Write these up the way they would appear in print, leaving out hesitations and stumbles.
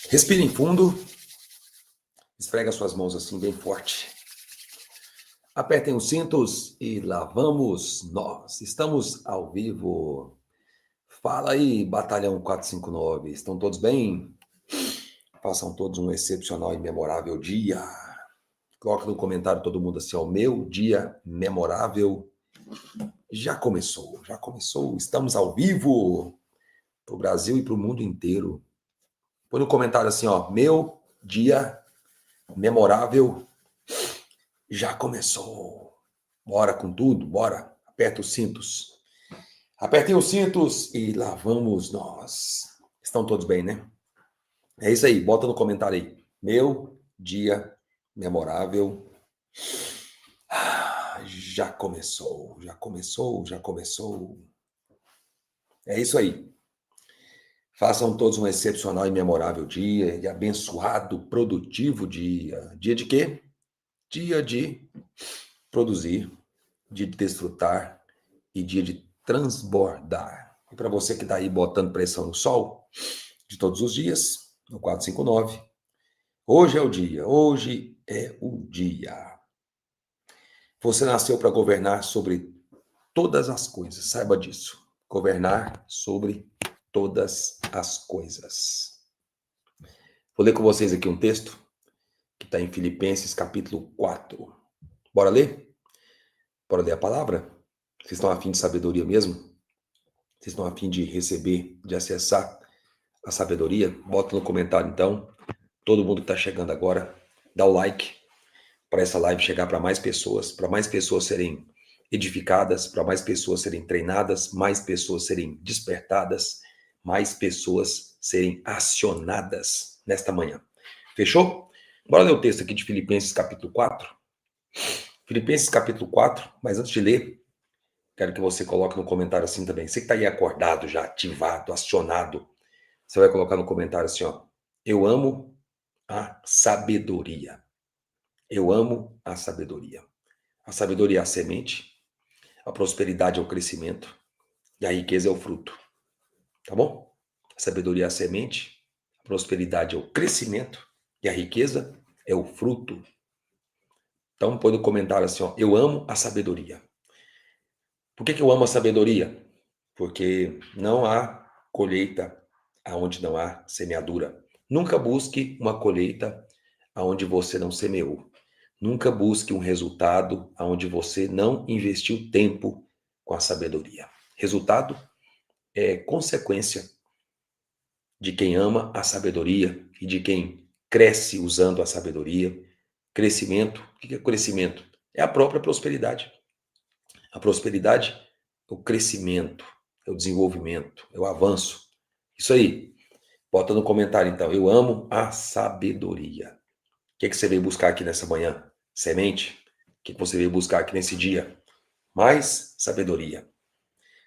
Respirem fundo, esfrega suas mãos assim bem forte. Apertem os cintos e lá vamos nós. Estamos ao vivo. Fala aí, Batalhão 459. Estão todos bem? Façam todos um excepcional e memorável dia. Coloca no comentário todo mundo assim, ó, meu dia memorável já começou. Estamos ao vivo para o Brasil e para o mundo inteiro. Põe no comentário assim, ó, meu dia memorável já começou. Bora com tudo, bora. Aperta os cintos. Apertem os cintos e lá vamos nós. Estão todos bem, né? É isso aí, bota no comentário aí. Meu dia memorável já começou. É isso aí. Façam todos um excepcional e memorável dia, e abençoado, produtivo dia. Dia de quê? Dia de produzir, dia de desfrutar e dia de transbordar. E para você que está aí botando pressão no sol, de todos os dias, no 459, hoje é o dia, hoje é o dia. Você nasceu para governar sobre todas as coisas, saiba disso. Governar sobre todas as coisas. Vou ler com vocês aqui um texto que está em Filipenses capítulo 4. Bora ler? Bora ler a palavra? Vocês estão a fim de sabedoria mesmo? Vocês estão a fim de receber, de acessar a sabedoria? Bota no comentário então. Todo mundo que está chegando agora, dá o like para essa live chegar para mais pessoas serem edificadas, para mais pessoas serem treinadas, mais pessoas serem despertadas, mais pessoas serem acionadas nesta manhã. Fechou? Bora ler o texto aqui de Filipenses capítulo 4. Filipenses capítulo 4, mas antes de ler, quero que você coloque no comentário assim também. Você que está aí acordado, já ativado, acionado, você vai colocar no comentário assim, ó. Eu amo a sabedoria. Eu amo a sabedoria. A sabedoria é a semente, a prosperidade é o crescimento e a riqueza é o fruto. Tá bom? A sabedoria é a semente, a prosperidade é o crescimento e a riqueza é o fruto. Então põe no comentário assim, ó, eu amo a sabedoria. Por que eu amo a sabedoria? Porque não há colheita aonde não há semeadura. Nunca busque uma colheita aonde você não semeou. Nunca busque um resultado aonde você não investiu tempo com a sabedoria. Resultado é consequência de quem ama a sabedoria e de quem cresce usando a sabedoria. Crescimento, o que é crescimento? É a própria prosperidade. A prosperidade é o crescimento, é o desenvolvimento, é o avanço. Isso aí. Bota no comentário então. Eu amo a sabedoria. O que você veio buscar aqui nessa manhã? Semente? O que você veio buscar aqui nesse dia? Mais sabedoria.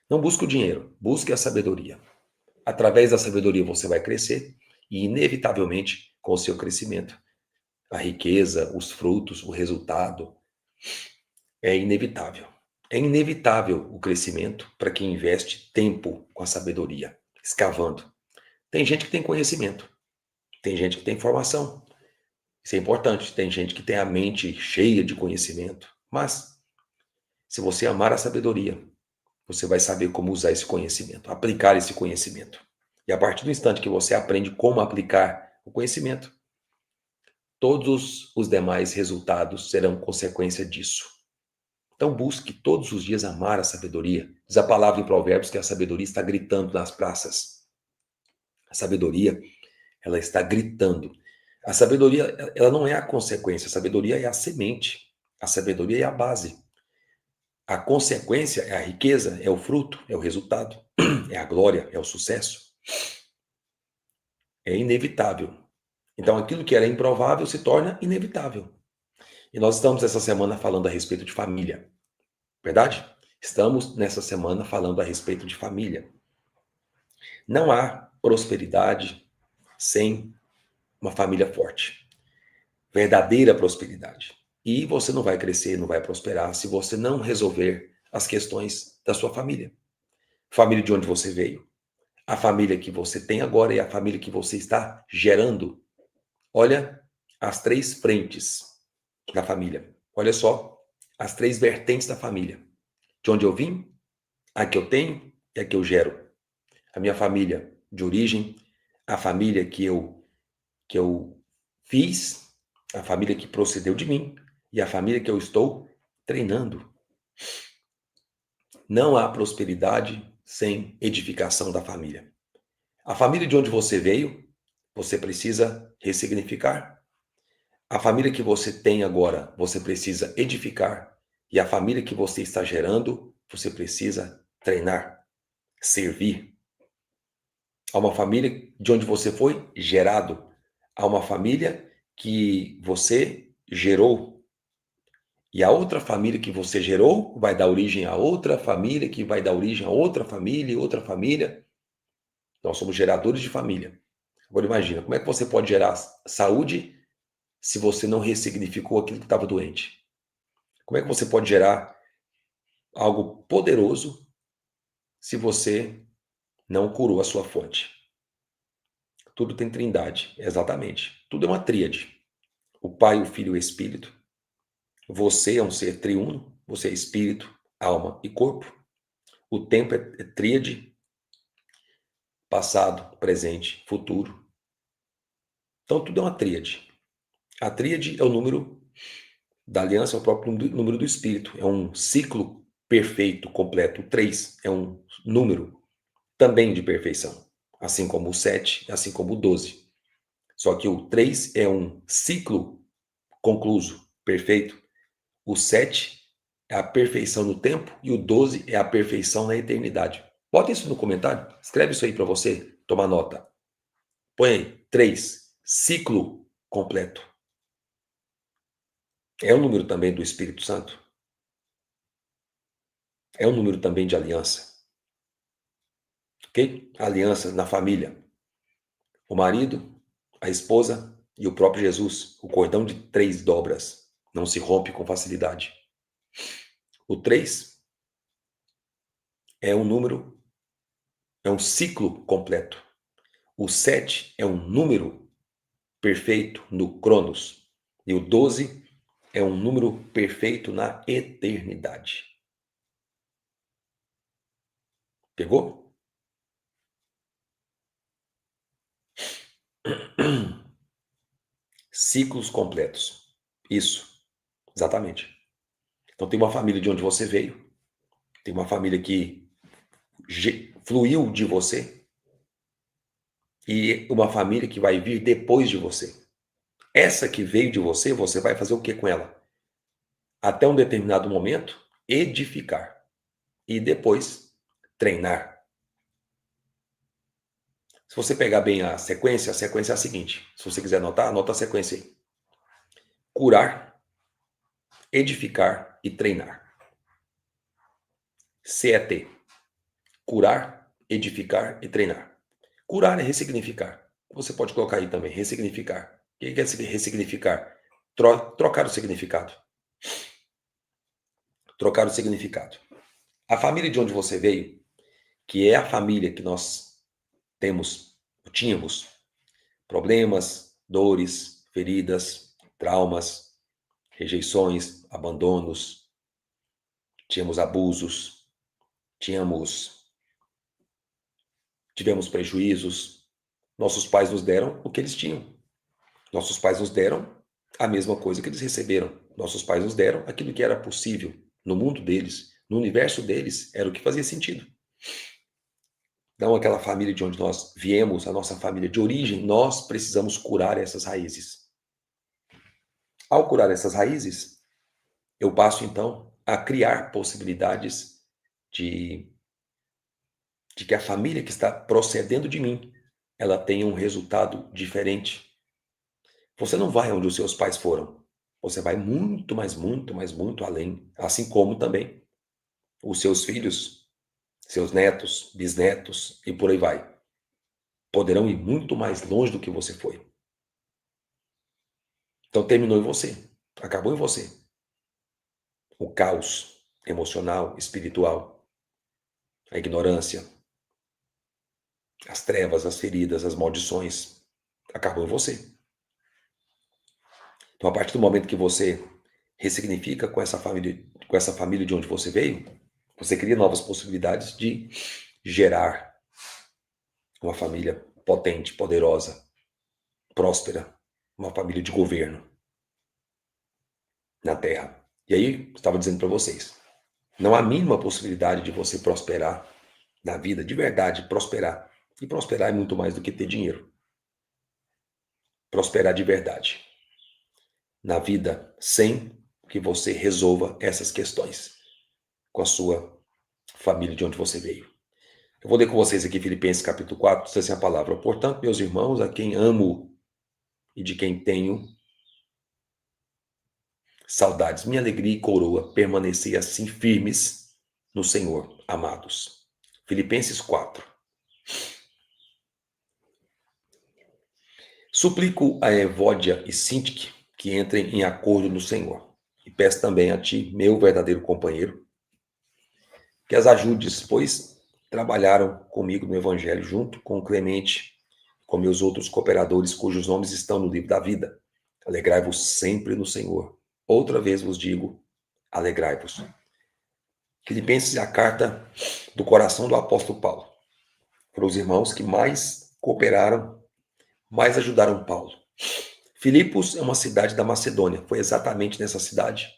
Não busque o dinheiro, busque a sabedoria. Através da sabedoria você vai crescer e, inevitavelmente, com o seu crescimento, a riqueza, os frutos, o resultado é inevitável. É inevitável o crescimento para quem investe tempo com a sabedoria, escavando. Tem gente que tem conhecimento, tem gente que tem formação. Isso é importante. Tem gente que tem a mente cheia de conhecimento. Mas, se você amar a sabedoria, você vai saber como usar esse conhecimento, aplicar esse conhecimento. E a partir do instante que você aprende como aplicar o conhecimento, todos os demais resultados serão consequência disso. Então busque todos os dias amar a sabedoria. Diz a palavra em Provérbios que a sabedoria está gritando nas praças. A sabedoria, ela está gritando. A sabedoria, ela não é a consequência, a sabedoria é a semente. A sabedoria é a base. A consequência é a riqueza, é o fruto, é o resultado, é a glória, é o sucesso. É inevitável. Então, aquilo que era improvável se torna inevitável. E nós estamos essa semana falando a respeito de família. Verdade? Estamos nessa semana falando a respeito de família. Não há prosperidade sem uma família forte. Verdadeira prosperidade. E você não vai crescer, não vai prosperar se você não resolver as questões da sua família. Família de onde você veio, a família que você tem agora e a família que você está gerando. Olha as três frentes da família. Olha só as três vertentes da família. De onde eu vim, a que eu tenho e a que eu gero. A minha família de origem, a família que eu fiz, a família que procedeu de mim e a família que eu estou treinando. Não há prosperidade sem edificação da família. A família de onde você veio, você precisa ressignificar. A família que você tem agora, você precisa edificar. E a família que você está gerando, você precisa treinar, servir. Há uma família de onde você foi gerado. Há uma família que você gerou. E a outra família que você gerou vai dar origem a outra família, que vai dar origem a outra família e outra família. Nós somos geradores de família. Agora imagina, como é que você pode gerar saúde se você não ressignificou aquilo que estava doente? Como é que você pode gerar algo poderoso se você não curou a sua fonte? Tudo tem trindade, exatamente. Tudo é uma tríade. O Pai, o Filho e o Espírito. Você é um ser triuno, você é espírito, alma e corpo. O tempo é tríade, passado, presente, futuro. Então tudo é uma tríade. A tríade é o número da aliança, é o próprio número do espírito. É um ciclo perfeito, completo. O 3 é um número também de perfeição, assim como o 7, assim como o 12. Só que o 3 é um ciclo concluso, perfeito. O 7 é a perfeição no tempo e o 12 é a perfeição na eternidade. Bota isso no comentário, escreve isso aí para você tomar nota. Põe aí, 3, ciclo completo. É um número também do Espírito Santo. É um número também de aliança. Ok? Aliança na família. O marido, a esposa e o próprio Jesus. O cordão de 3 dobras. Não se rompe com facilidade. O 3 é um número, é um ciclo completo. O 7 é um número perfeito no Cronos. E o 12 é um número perfeito na eternidade. Pegou? Ciclos completos. Isso, exatamente. Então tem uma família de onde você veio, tem uma família que fluiu de você e uma família que vai vir depois de você. Essa que veio de você, você vai fazer o que com ela? Até um determinado momento, edificar e depois treinar. Se você pegar bem a sequência é a seguinte. Se você quiser anotar, anota a sequência aí. Curar, edificar e treinar. CET. Curar, edificar e treinar. Curar é ressignificar. Você pode colocar aí também, ressignificar. O que é ressignificar? Trocar o significado. Trocar o significado. A família de onde você veio, que é a família que nós tínhamos problemas, dores, feridas, traumas, rejeições, abandonos, tínhamos abusos, tivemos prejuízos. Nossos pais nos deram o que eles tinham. Nossos pais nos deram a mesma coisa que eles receberam. Nossos pais nos deram aquilo que era possível no mundo deles, no universo deles, era o que fazia sentido. Não aquela família de onde nós viemos, a nossa família de origem, nós precisamos curar essas raízes. Ao curar essas raízes, eu passo então a criar possibilidades de que a família que está procedendo de mim, ela tenha um resultado diferente. Você não vai onde os seus pais foram. Você vai muito, mas muito, mas muito além. Assim como também os seus filhos, seus netos, bisnetos e por aí vai. Poderão ir muito mais longe do que você foi. Então terminou em você. Acabou em você. O caos emocional, espiritual, a ignorância, As trevas, as feridas, as maldições acabam em você. Então, a partir do momento que você ressignifica com essa família de onde você veio, você cria novas possibilidades de gerar uma família potente, poderosa, próspera, uma família de governo na Terra. E aí, estava dizendo para vocês, não há a mínima possibilidade de você prosperar na vida, de verdade, prosperar. E prosperar é muito mais do que ter dinheiro. Prosperar de verdade na vida sem que você resolva essas questões com a sua família de onde você veio. Eu vou ler com vocês aqui Filipenses capítulo 4, diz assim a palavra. Portanto, meus irmãos, a quem amo e de quem tenho saudades, minha alegria e coroa, permanecer assim firmes no Senhor, amados. Filipenses 4. Suplico a Evódia e Sintique que entrem em acordo no Senhor. E peço também a ti, meu verdadeiro companheiro, que as ajudes, pois trabalharam comigo no Evangelho, junto com Clemente, com meus outros cooperadores, cujos nomes estão no livro da vida. Alegrai-vos sempre no Senhor. Outra vez vos digo, alegrai-vos. Filipenses é a carta do coração do apóstolo Paulo. Para os irmãos que mais cooperaram, mais ajudaram Paulo. Filipos é uma cidade da Macedônia. Foi exatamente nessa cidade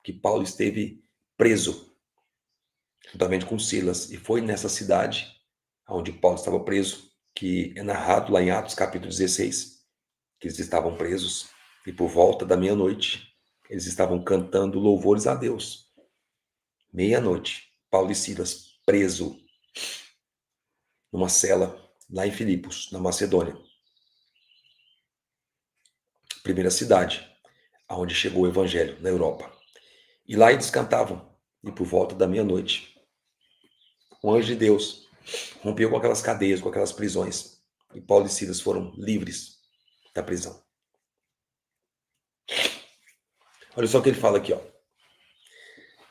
que Paulo esteve preso, juntamente com Silas. E foi nessa cidade onde Paulo estava preso, que é narrado lá em Atos capítulo 16, que eles estavam presos e por volta da meia-noite eles estavam cantando louvores a Deus. Meia-noite, Paulo e Silas preso numa cela lá em Filipos, na Macedônia. Primeira cidade aonde chegou o evangelho na Europa. E lá eles cantavam. E por volta da meia-noite, o anjo de Deus rompeu com aquelas cadeias, com aquelas prisões. E Paulo e Silas foram livres da prisão. Olha só o que ele fala aqui, ó.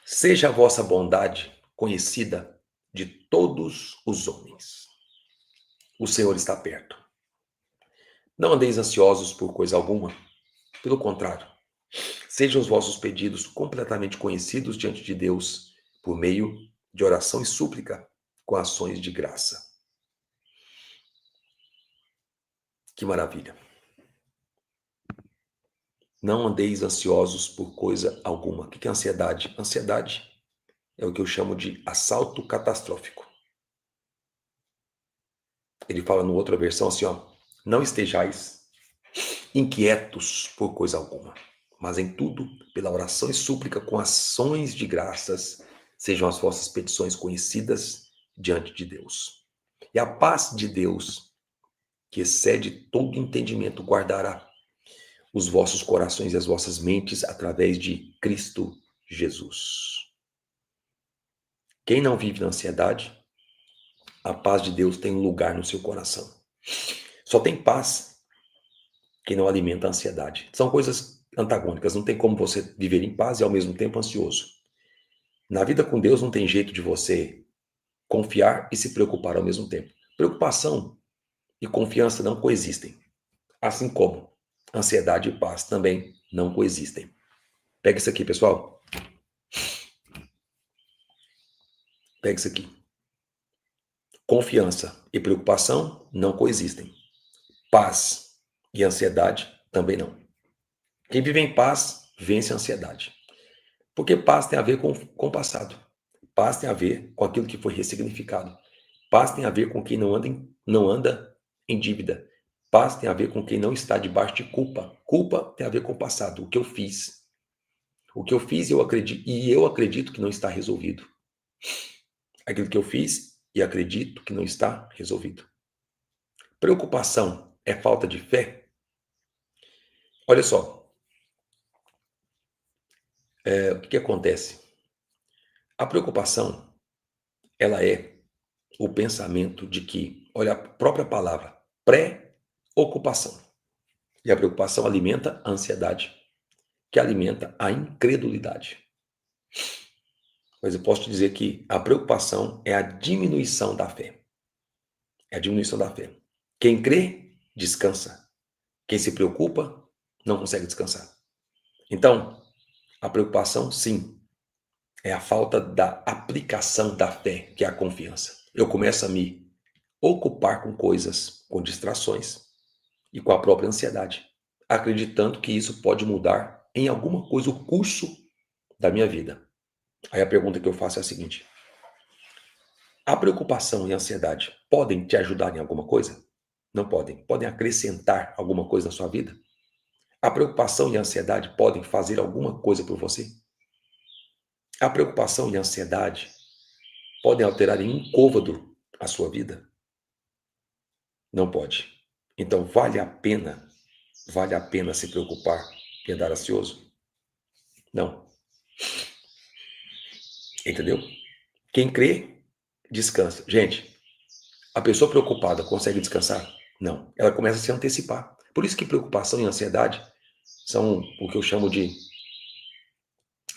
Seja a vossa bondade conhecida de todos os homens. O Senhor está perto. Não andeis ansiosos por coisa alguma. Pelo contrário, sejam os vossos pedidos completamente conhecidos diante de Deus por meio de oração e súplica com ações de graça. Que maravilha. Não andeis ansiosos por coisa alguma. O que é ansiedade? Ansiedade é o que eu chamo de assalto catastrófico. Ele fala numa outra versão assim, ó, não estejais inquietos por coisa alguma, mas em tudo, pela oração e súplica com ações de graças, sejam as vossas petições conhecidas diante de Deus. E a paz de Deus, que excede todo entendimento, guardará os vossos corações e as vossas mentes através de Cristo Jesus. Quem não vive na ansiedade, a paz de Deus tem um lugar no seu coração. Só tem paz quem não alimenta a ansiedade. São coisas antagônicas, não tem como você viver em paz e ao mesmo tempo ansioso. Na vida com Deus não tem jeito de você confiar e se preocupar ao mesmo tempo. Preocupação e confiança não coexistem. Assim como ansiedade e paz também não coexistem. Pega isso aqui, pessoal. Pega isso aqui. Confiança e preocupação não coexistem. Paz e ansiedade também não. Quem vive em paz vence a ansiedade. Porque paz tem a ver com o passado. Paz tem a ver com aquilo que foi ressignificado. Paz tem a ver com quem não anda em dívida. Paz tem a ver com quem não está debaixo de culpa. Culpa tem a ver com o passado, o que eu fiz. O que eu fiz eu acredito que não está resolvido. Aquilo que eu fiz e acredito que não está resolvido. Preocupação é falta de fé? Olha só, o que acontece? A preocupação, ela é o pensamento de que, olha a própria palavra, pré-ocupação. E a preocupação alimenta a ansiedade, que alimenta a incredulidade. Mas eu posso te dizer que a preocupação é a diminuição da fé. É a diminuição da fé. Quem crê, descansa. Quem se preocupa, não consegue descansar. Então, a preocupação, sim, é a falta da aplicação da fé, que é a confiança. Eu começo a me ocupar com coisas, com distrações e com a própria ansiedade, acreditando que isso pode mudar em alguma coisa o curso da minha vida. Aí a pergunta que eu faço é a seguinte: a preocupação e a ansiedade podem te ajudar em alguma coisa? Não podem. Podem acrescentar alguma coisa na sua vida? A preocupação e a ansiedade podem fazer alguma coisa por você? A preocupação e a ansiedade podem alterar em um côvado a sua vida? Não pode. Então vale a pena se preocupar e andar ansioso? Não. Entendeu? Quem crê, descansa. Gente, a pessoa preocupada consegue descansar? Não. Ela começa a se antecipar. Por isso que preocupação e ansiedade são o que eu chamo de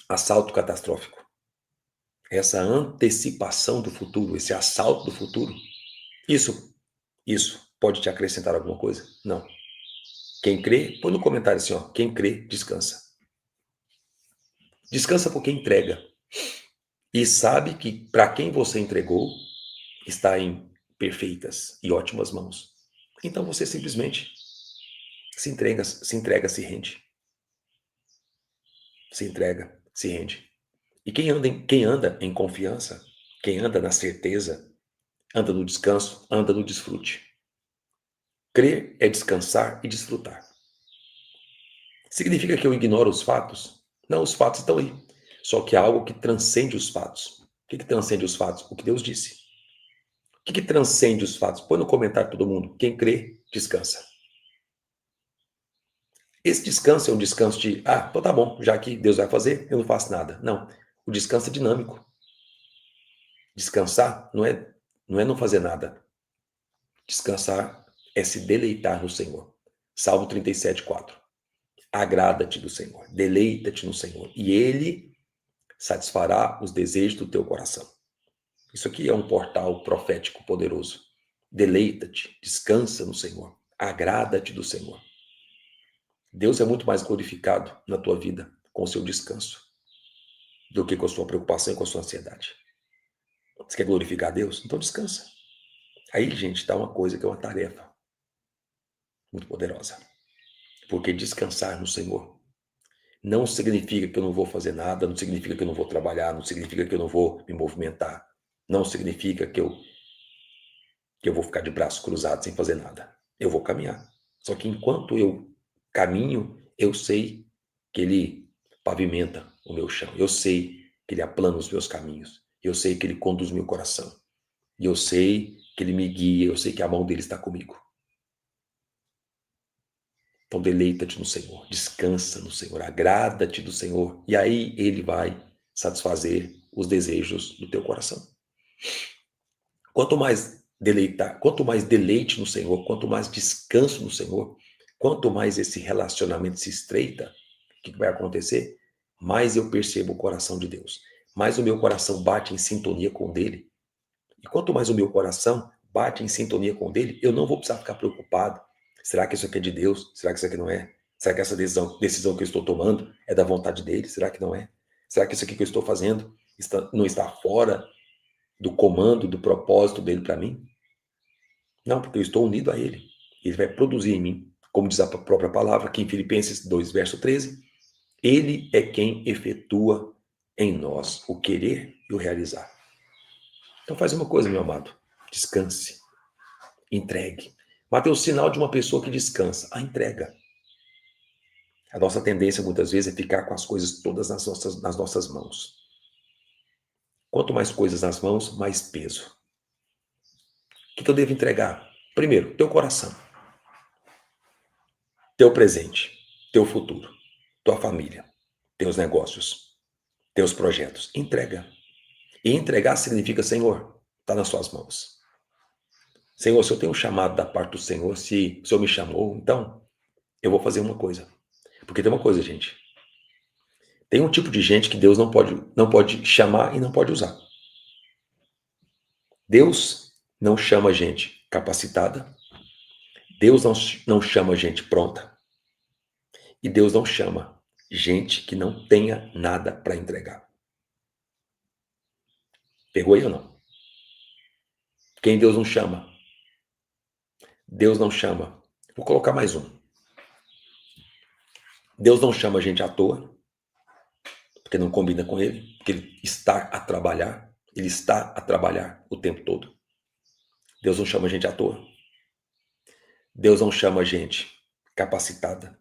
assalto catastrófico. Essa antecipação do futuro, esse assalto do futuro, isso pode te acrescentar alguma coisa? Não. Quem crê, põe no comentário assim, ó, quem crê, descansa. Descansa porque entrega. E sabe que para quem você entregou, está em perfeitas e ótimas mãos. Então você simplesmente se rende. Se entrega, se rende. E quem anda em confiança, quem anda na certeza, anda no descanso, anda no desfrute. Crer é descansar e desfrutar. Significa que eu ignoro os fatos? Não, os fatos estão aí. Só que há algo que transcende os fatos. O que transcende os fatos? O que Deus disse. O que transcende os fatos? Põe no comentário todo mundo. Quem crê, descansa. Esse descanso é um descanso de, então tá bom, já que Deus vai fazer, eu não faço nada. Não, o descanso é dinâmico. Descansar não é não fazer nada. Descansar é se deleitar no Senhor. Salmo 37:4. Agrada-te do Senhor, deleita-te no Senhor, e Ele satisfará os desejos do teu coração. Isso aqui é um portal profético poderoso. Deleita-te, descansa no Senhor, agrada-te do Senhor. Deus é muito mais glorificado na tua vida com o seu descanso do que com a sua preocupação e com a sua ansiedade. Você quer glorificar a Deus? Então descansa. Aí, gente, está uma coisa que é uma tarefa muito poderosa. Porque descansar no Senhor não significa que eu não vou fazer nada, não significa que eu não vou trabalhar, não significa que eu não vou me movimentar, não significa que eu vou ficar de braços cruzados sem fazer nada. Eu vou caminhar. Só que enquanto eu caminho, eu sei que Ele pavimenta o meu chão. Eu sei que Ele aplana os meus caminhos. Eu sei que Ele conduz meu coração. E eu sei que Ele me guia. Eu sei que a mão dele está comigo. Então deleita-te no Senhor. Descansa no Senhor. Agrada-te do Senhor. E aí Ele vai satisfazer os desejos do teu coração. Quanto mais deleite no Senhor, quanto mais descanso no Senhor, quanto mais esse relacionamento se estreita, o que vai acontecer? Mais eu percebo o coração de Deus. Mais o meu coração bate em sintonia com o dele. E quanto mais o meu coração bate em sintonia com o dele, eu não vou precisar ficar preocupado. Será que isso aqui é de Deus? Será que isso aqui não é? Será que essa decisão que eu estou tomando é da vontade dele? Será que não é? Será que isso aqui que eu estou fazendo não está fora do comando, do propósito dele para mim? Não, porque eu estou unido a ele. Ele vai produzir em mim, como diz a própria palavra aqui em Filipenses 2, verso 13, ele é quem efetua em nós o querer e o realizar. Então faz uma coisa, meu amado, descanse, entregue. Mateus, o sinal de uma pessoa que descansa, a entrega. A nossa tendência muitas vezes é ficar com as coisas todas nas nossas mãos. Quanto mais coisas nas mãos, mais peso. O que eu devo entregar? Primeiro, teu coração, teu presente, teu futuro, tua família, teus negócios, teus projetos. Entrega. E entregar significa, Senhor, está nas suas mãos. Senhor, se eu tenho um chamado da parte do Senhor, se o Senhor me chamou, então eu vou fazer uma coisa. Porque tem uma coisa, gente. Tem um tipo de gente que Deus não pode chamar e não pode usar. Deus não chama gente capacitada. Deus não chama gente pronta. E Deus não chama gente que não tenha nada para entregar. Pegou aí ou não? Quem Deus não chama? Deus não chama. Vou colocar mais um. Deus não chama gente à toa, porque não combina com ele, porque ele está a trabalhar. Ele está a trabalhar o tempo todo. Deus não chama gente à toa. Deus não chama gente capacitada.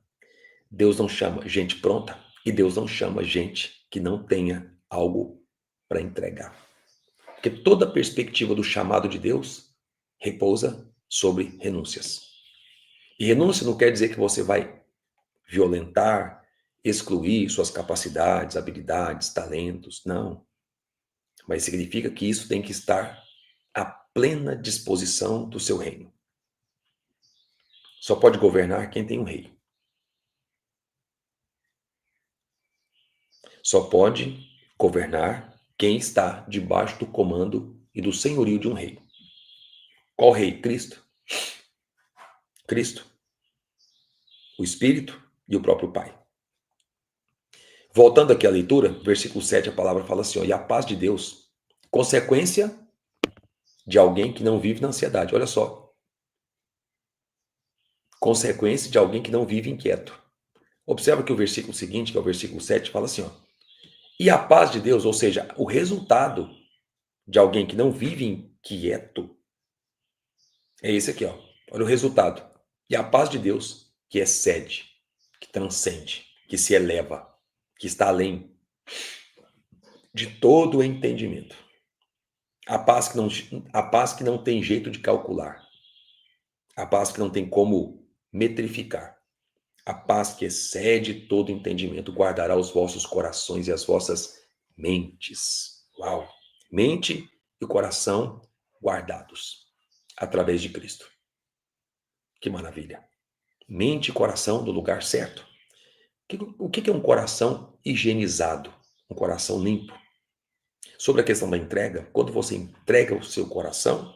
Deus não chama gente pronta. E Deus não chama gente que não tenha algo para entregar. Porque toda a perspectiva do chamado de Deus repousa sobre renúncias. E renúncia não quer dizer que você vai violentar, excluir suas capacidades, habilidades, talentos. Não. Mas significa que isso tem que estar à plena disposição do seu reino. Só pode governar quem tem um rei. Só pode governar quem está debaixo do comando e do senhorio de um rei. Qual rei? Cristo. Cristo. O Espírito e o próprio Pai. Voltando aqui à leitura, versículo 7, a palavra fala assim, ó, e a paz de Deus, consequência de alguém que não vive na ansiedade. Olha só. Consequência de alguém que não vive inquieto. Observa que o versículo seguinte, que é o versículo 7, fala assim, ó, e a paz de Deus, ou seja, o resultado de alguém que não vive inquieto, é esse aqui, ó. Olha o resultado. E a paz de Deus, que excede, que transcende, que se eleva, que está além de todo o entendimento. A paz que não tem jeito de calcular. A paz que não tem como metrificar. A paz que excede todo entendimento guardará os vossos corações e as vossas mentes. Uau! Mente e coração guardados através de Cristo. Que maravilha! Mente e coração no lugar certo. O que é um coração higienizado? Um coração limpo? Sobre a questão da entrega, quando você entrega o seu coração,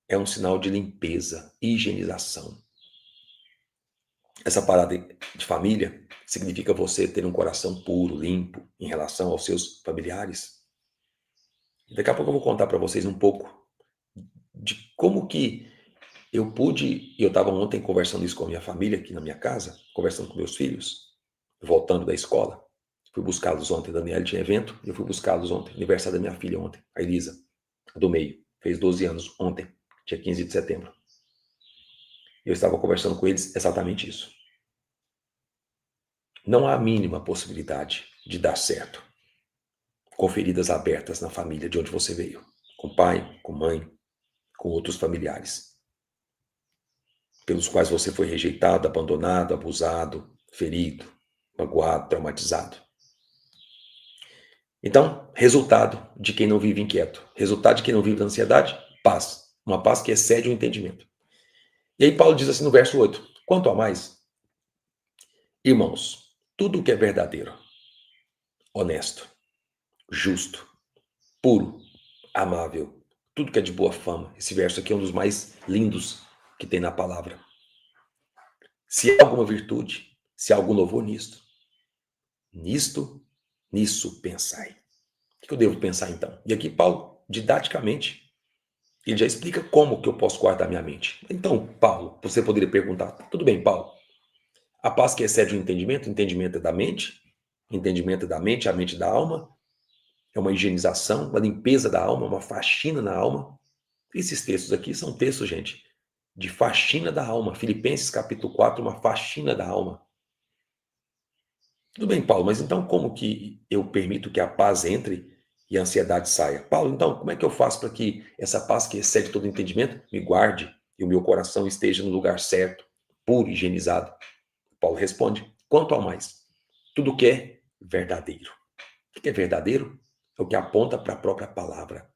é um sinal de limpeza, higienização. Essa parada de família significa você ter um coração puro, limpo, em relação aos seus familiares. E daqui a pouco eu vou contar para vocês um pouco de como que eu estava ontem conversando isso com a minha família aqui na minha casa, conversando com meus filhos, voltando da escola. Fui buscá-los ontem, Daniel tinha evento, e eu fui buscá-los ontem, aniversário da minha filha ontem, a Elisa, a do meio, fez 12 anos ontem, dia 15 de setembro. Eu estava conversando com eles exatamente isso. Não há a mínima possibilidade de dar certo com feridas abertas na família de onde você veio, com pai, com mãe, com outros familiares, pelos quais você foi rejeitado, abandonado, abusado, ferido, magoado, traumatizado. Então, resultado de quem não vive inquieto, resultado de quem não vive na ansiedade, paz, uma paz que excede o entendimento. E aí Paulo diz assim no verso 8, quanto a mais, irmãos, tudo o que é verdadeiro, honesto, justo, puro, amável, tudo que é de boa fama. Esse verso aqui é um dos mais lindos que tem na palavra. Se há alguma virtude, se há algum louvor nisto, nisso pensai. O que eu devo pensar então? E aqui Paulo, didaticamente, ele já explica como que eu posso guardar minha mente. Então, Paulo, você poderia perguntar, tudo bem, Paulo, a paz que excede o entendimento é da mente, entendimento é da mente, a mente da alma, é uma higienização, uma limpeza da alma, uma faxina na alma. Esses textos aqui são textos, gente, de faxina da alma. Filipenses capítulo 4, uma faxina da alma. Tudo bem, Paulo, mas então como que eu permito que a paz entre e a ansiedade saia? Paulo, então, como é que eu faço para que essa paz que excede todo entendimento me guarde e o meu coração esteja no lugar certo, puro, higienizado? Paulo responde, quanto ao mais, tudo que é verdadeiro. O que é verdadeiro? É o que aponta para a própria palavra.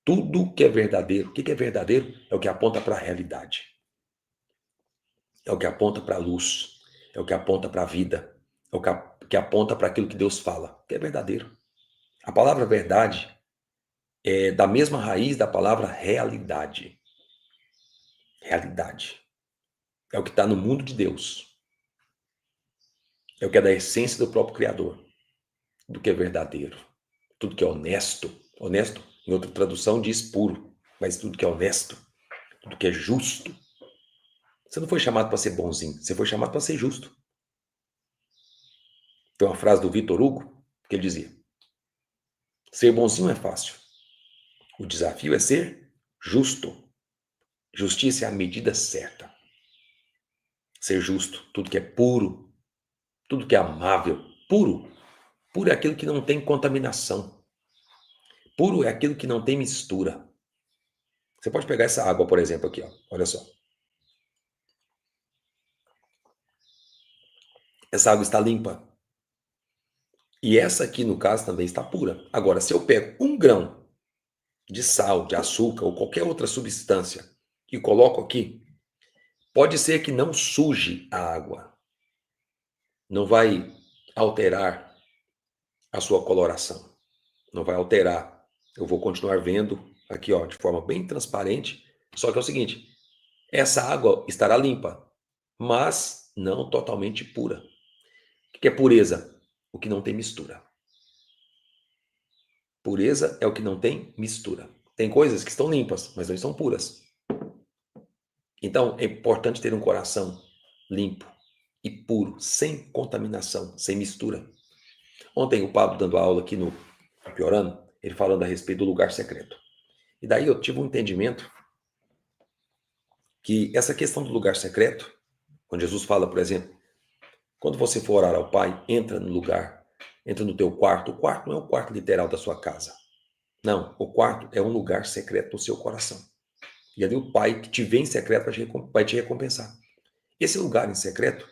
Tudo que é verdadeiro. O que é verdadeiro? É o que aponta para a realidade. É o que aponta para a luz. É o que aponta para a vida. É o que aponta para aquilo que Deus fala. Que é verdadeiro. A palavra verdade é da mesma raiz da palavra realidade. realidade. É o que está no mundo de Deus. É o que é da essência do próprio Criador. Do que é verdadeiro. Tudo que é honesto. Honesto, em outra tradução, diz puro. Mas tudo que é honesto. Tudo que é justo. Você não foi chamado para ser bonzinho. Você foi chamado para ser justo. Tem uma frase do Vitor Hugo que ele dizia: ser bonzinho é fácil. O desafio é ser justo. Justiça é a medida certa. Ser justo. Tudo que é puro. Tudo que é amável. Puro. Puro é aquilo que não tem contaminação. Puro é aquilo que não tem mistura. Você pode pegar essa água, por exemplo, aqui, ó. Olha só. Essa água está limpa. E essa aqui, no caso, também está pura. Agora, se eu pego um grão de sal, de açúcar ou qualquer outra substância e coloco aqui, pode ser que não suje a água. Não vai alterar a sua coloração. Não vai alterar. Eu vou continuar vendo aqui, ó, de forma bem transparente. Só que é o seguinte, essa água estará limpa, mas não totalmente pura. O que é pureza? O que não tem mistura. Pureza é o que não tem mistura. Tem coisas que estão limpas, mas não estão puras. Então, é importante ter um coração limpo e puro, sem contaminação, sem mistura. Ontem o Pablo dando aula aqui no Piorano, ele falando a respeito do lugar secreto. E daí eu tive um entendimento que essa questão do lugar secreto, quando Jesus fala, por exemplo, quando você for orar ao Pai, entra no lugar, entra no teu quarto. O quarto não é o quarto literal da sua casa. Não, o quarto é um lugar secreto no seu coração. E ali o Pai que te vê em secreto vai te recompensar. Esse lugar em secreto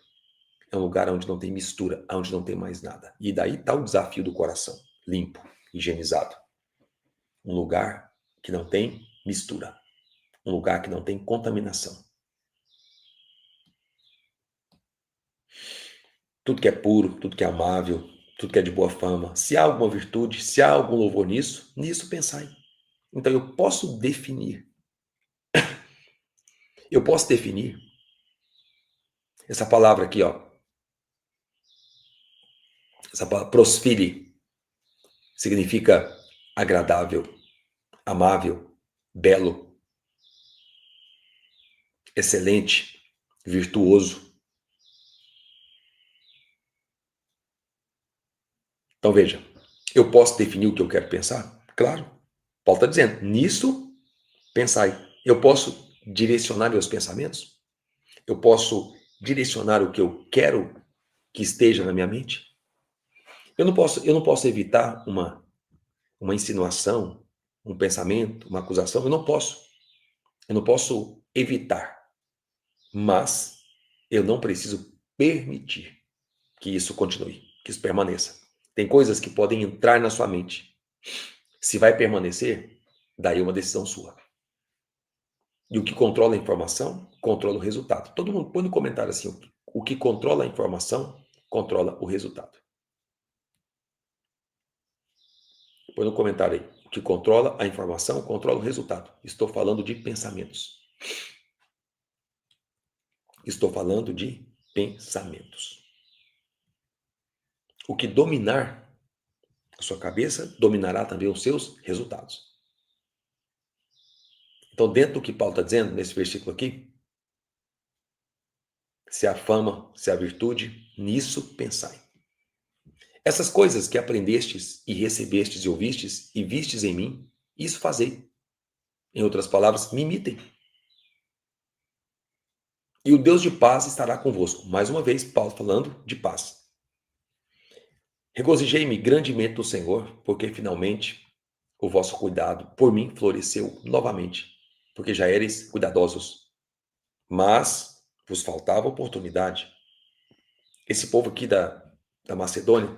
é um lugar onde não tem mistura, onde não tem mais nada. E daí está o desafio do coração, limpo, higienizado. Um lugar que não tem mistura. Um lugar que não tem contaminação. Tudo que é puro, tudo que é amável, tudo que é de boa fama. Se há alguma virtude, se há algum louvor nisso, nisso pensai. Então eu posso definir essa palavra aqui, ó. Essa palavra prosfire significa agradável, amável, belo, excelente, virtuoso. Então veja, eu posso definir o que eu quero pensar? Claro. Paulo está dizendo, nisso pensai. Eu posso direcionar meus pensamentos? Eu posso direcionar o que eu quero que esteja na minha mente? Eu não posso evitar uma insinuação, um pensamento, uma acusação. Eu não posso. Eu não posso evitar. Mas eu não preciso permitir que isso continue, que isso permaneça. Tem coisas que podem entrar na sua mente. Se vai permanecer, daí é uma decisão sua. E o que controla a informação, controla o resultado. Todo mundo põe no comentário assim, o que controla a informação, controla o resultado. Põe no comentário aí, o que controla a informação, controla o resultado. Estou falando de pensamentos. Estou falando de pensamentos. O que dominar a sua cabeça, dominará também os seus resultados. Então, dentro do que Paulo está dizendo, nesse versículo aqui, se há fama, se há virtude, nisso pensai. Essas coisas que aprendestes e recebestes e ouvistes e vistes em mim, isso fazei. Em outras palavras, me imitem. E o Deus de paz estará convosco. Mais uma vez, Paulo falando de paz. Regozijei-me grandemente no Senhor, porque finalmente o vosso cuidado por mim floresceu novamente, porque já eres cuidadosos. Mas vos faltava oportunidade. Esse povo aqui da Macedônia,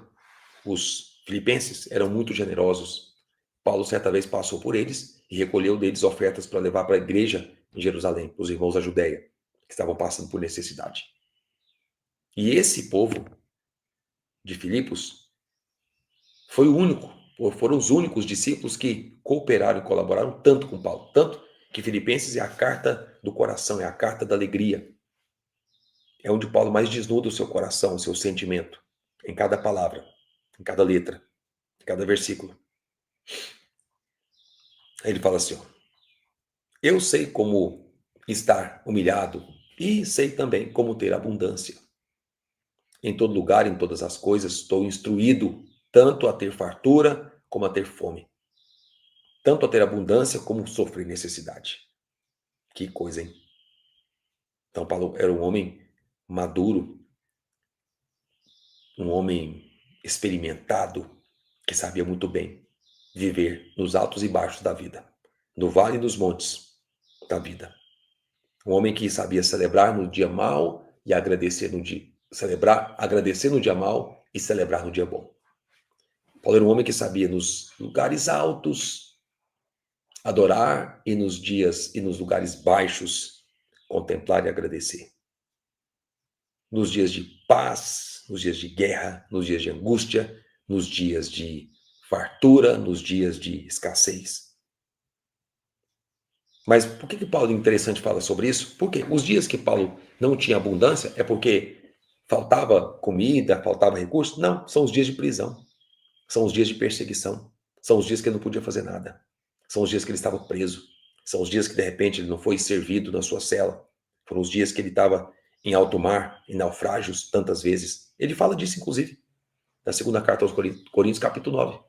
os filipenses, eram muito generosos. Paulo certa vez passou por eles e recolheu deles ofertas para levar para a igreja em Jerusalém, para os irmãos da Judéia, que estavam passando por necessidade. E esse povo de Filipos foi o único, ou foram os únicos discípulos que cooperaram e colaboraram tanto com Paulo. Tanto que Filipenses é a carta do coração, é a carta da alegria. É onde Paulo mais desnuda o seu coração, o seu sentimento, em cada palavra, em cada letra, em cada versículo. Aí ele fala assim, ó, eu sei como estar humilhado e sei também como ter abundância. Em todo lugar, em todas as coisas, estou instruído tanto a ter fartura como a ter fome, tanto a ter abundância como sofrer necessidade. Que coisa, hein? Então, Paulo era um homem maduro, um homem experimentado, que sabia muito bem viver nos altos e baixos da vida, no vale e nos montes da vida. Um homem que sabia celebrar no dia mau e agradecer no dia celebrar, agradecer no dia mau e celebrar no dia bom. Paulo era um homem que sabia nos lugares altos adorar e nos dias e nos lugares baixos contemplar e agradecer. Nos dias de paz, nos dias de guerra, nos dias de angústia, nos dias de fartura, nos dias de escassez. Mas por que Paulo, interessante, fala sobre isso? Porque os dias que Paulo não tinha abundância é porque faltava comida, faltava recurso? Não, são os dias de prisão, são os dias de perseguição, são os dias que ele não podia fazer nada, são os dias que ele estava preso, são os dias que de repente ele não foi servido na sua cela, foram os dias que ele estava em alto mar, em naufrágios tantas vezes. Ele fala disso, inclusive, na segunda carta aos Coríntios, capítulo 9.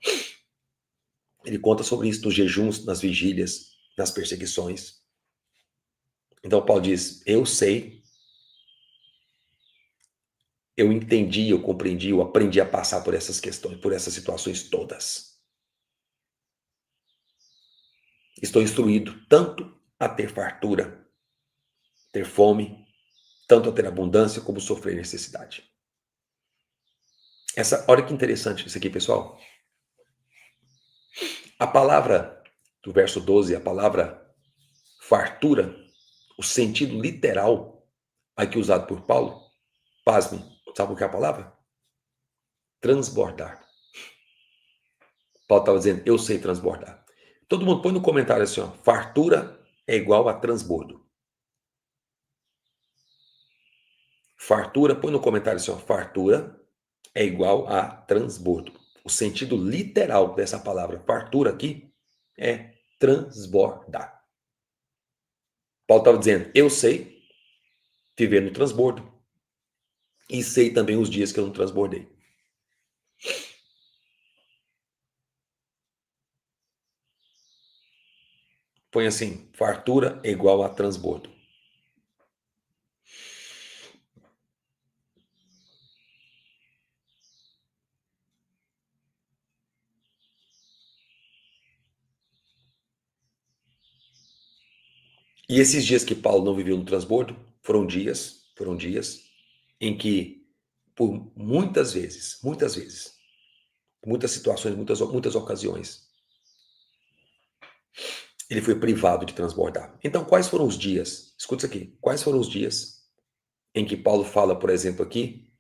Ele conta sobre isso nos jejuns, nas vigílias, nas perseguições. Então Paulo diz, eu sei, eu entendi, eu compreendi, eu aprendi a passar por essas questões, por essas situações todas. Estou instruído tanto a ter fartura, ter fome, tanto a ter abundância como sofrer necessidade. Olha que interessante isso aqui, pessoal. A palavra do verso 12, a palavra fartura, o sentido literal aqui usado por Paulo, pasme, sabe o que é a palavra? Transbordar. Paulo estava dizendo, eu sei transbordar. Todo mundo põe no comentário assim, ó, fartura é igual a transbordo. Fartura, põe no comentário assim, ó, fartura é igual a transbordo. O sentido literal dessa palavra fartura aqui é transbordar. Paulo estava dizendo, eu sei viver no transbordo e sei também os dias que eu não transbordei. Põe assim, fartura é igual a transbordo. E esses dias que Paulo não viveu no transbordo foram dias em que, por muitas vezes, muitas situações, muitas ocasiões, ele foi privado de transbordar. Então, quais foram os dias? Escuta isso aqui. Quais foram os dias em que Paulo fala, por exemplo, aqui,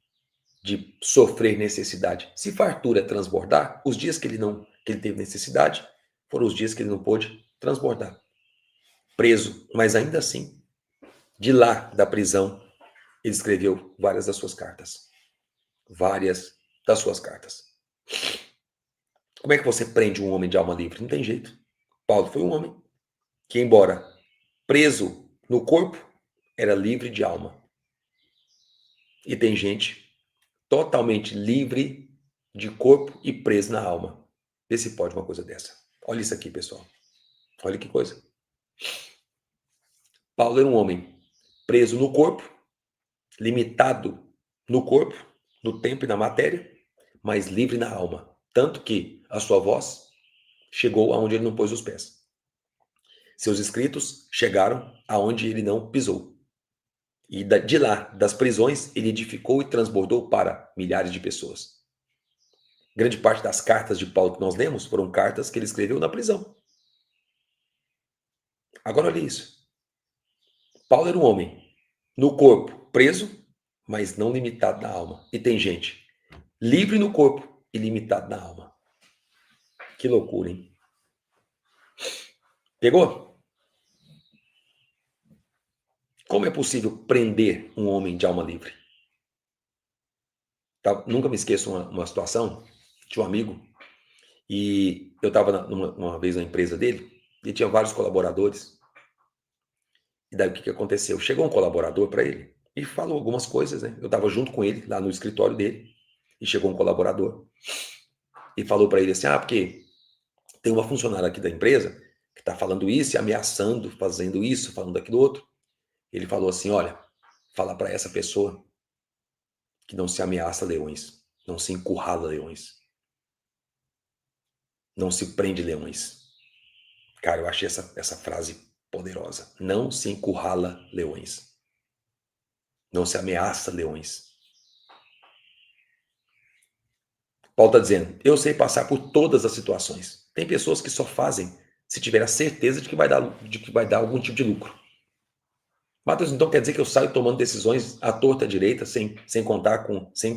de sofrer necessidade? Se fartura é transbordar, os dias que ele teve necessidade foram os dias que ele não pôde transbordar. Preso, mas ainda assim, de lá da prisão, ele escreveu várias das suas cartas. Várias das suas cartas. Como é que você prende um homem de alma livre? Não tem jeito. Paulo foi um homem que, embora preso no corpo, era livre de alma. E tem gente totalmente livre de corpo e preso na alma. Vê se pode uma coisa dessa. Olha isso aqui, pessoal. Olha que coisa. Paulo era um homem preso no corpo, limitado no corpo, no tempo e na matéria, mas livre na alma. Tanto que a sua voz chegou aonde ele não pôs os pés. Seus escritos chegaram aonde ele não pisou. E de lá, das prisões, ele edificou e transbordou para milhares de pessoas. Grande parte das cartas de Paulo que nós lemos foram cartas que ele escreveu na prisão. Agora olha isso. Paulo era um homem no corpo, preso, mas não limitado na alma. E tem gente livre no corpo e limitado na alma. Que loucura, hein? Pegou? Como é possível prender um homem de alma livre? Tá? Nunca me esqueço uma situação, tinha um amigo, e eu estava uma vez na empresa dele, e tinha vários colaboradores, e daí o que aconteceu? Chegou um colaborador para ele, e falou algumas coisas, né? Eu estava junto com ele, lá no escritório dele, e chegou um colaborador, e falou para ele assim, porque tem uma funcionária aqui da empresa, que está falando isso, e ameaçando, fazendo isso, falando aquilo outro. Ele falou assim, olha, fala para essa pessoa que não se ameaça leões, não se encurrala leões, não se prende leões. Cara, eu achei essa frase poderosa. Não se encurrala leões. Não se ameaça leões. Paulo está dizendo, eu sei passar por todas as situações. Tem pessoas que só fazem se tiver a certeza de que vai dar algum tipo de lucro. Matheus, então quer dizer que eu saio tomando decisões à torta à direita, sem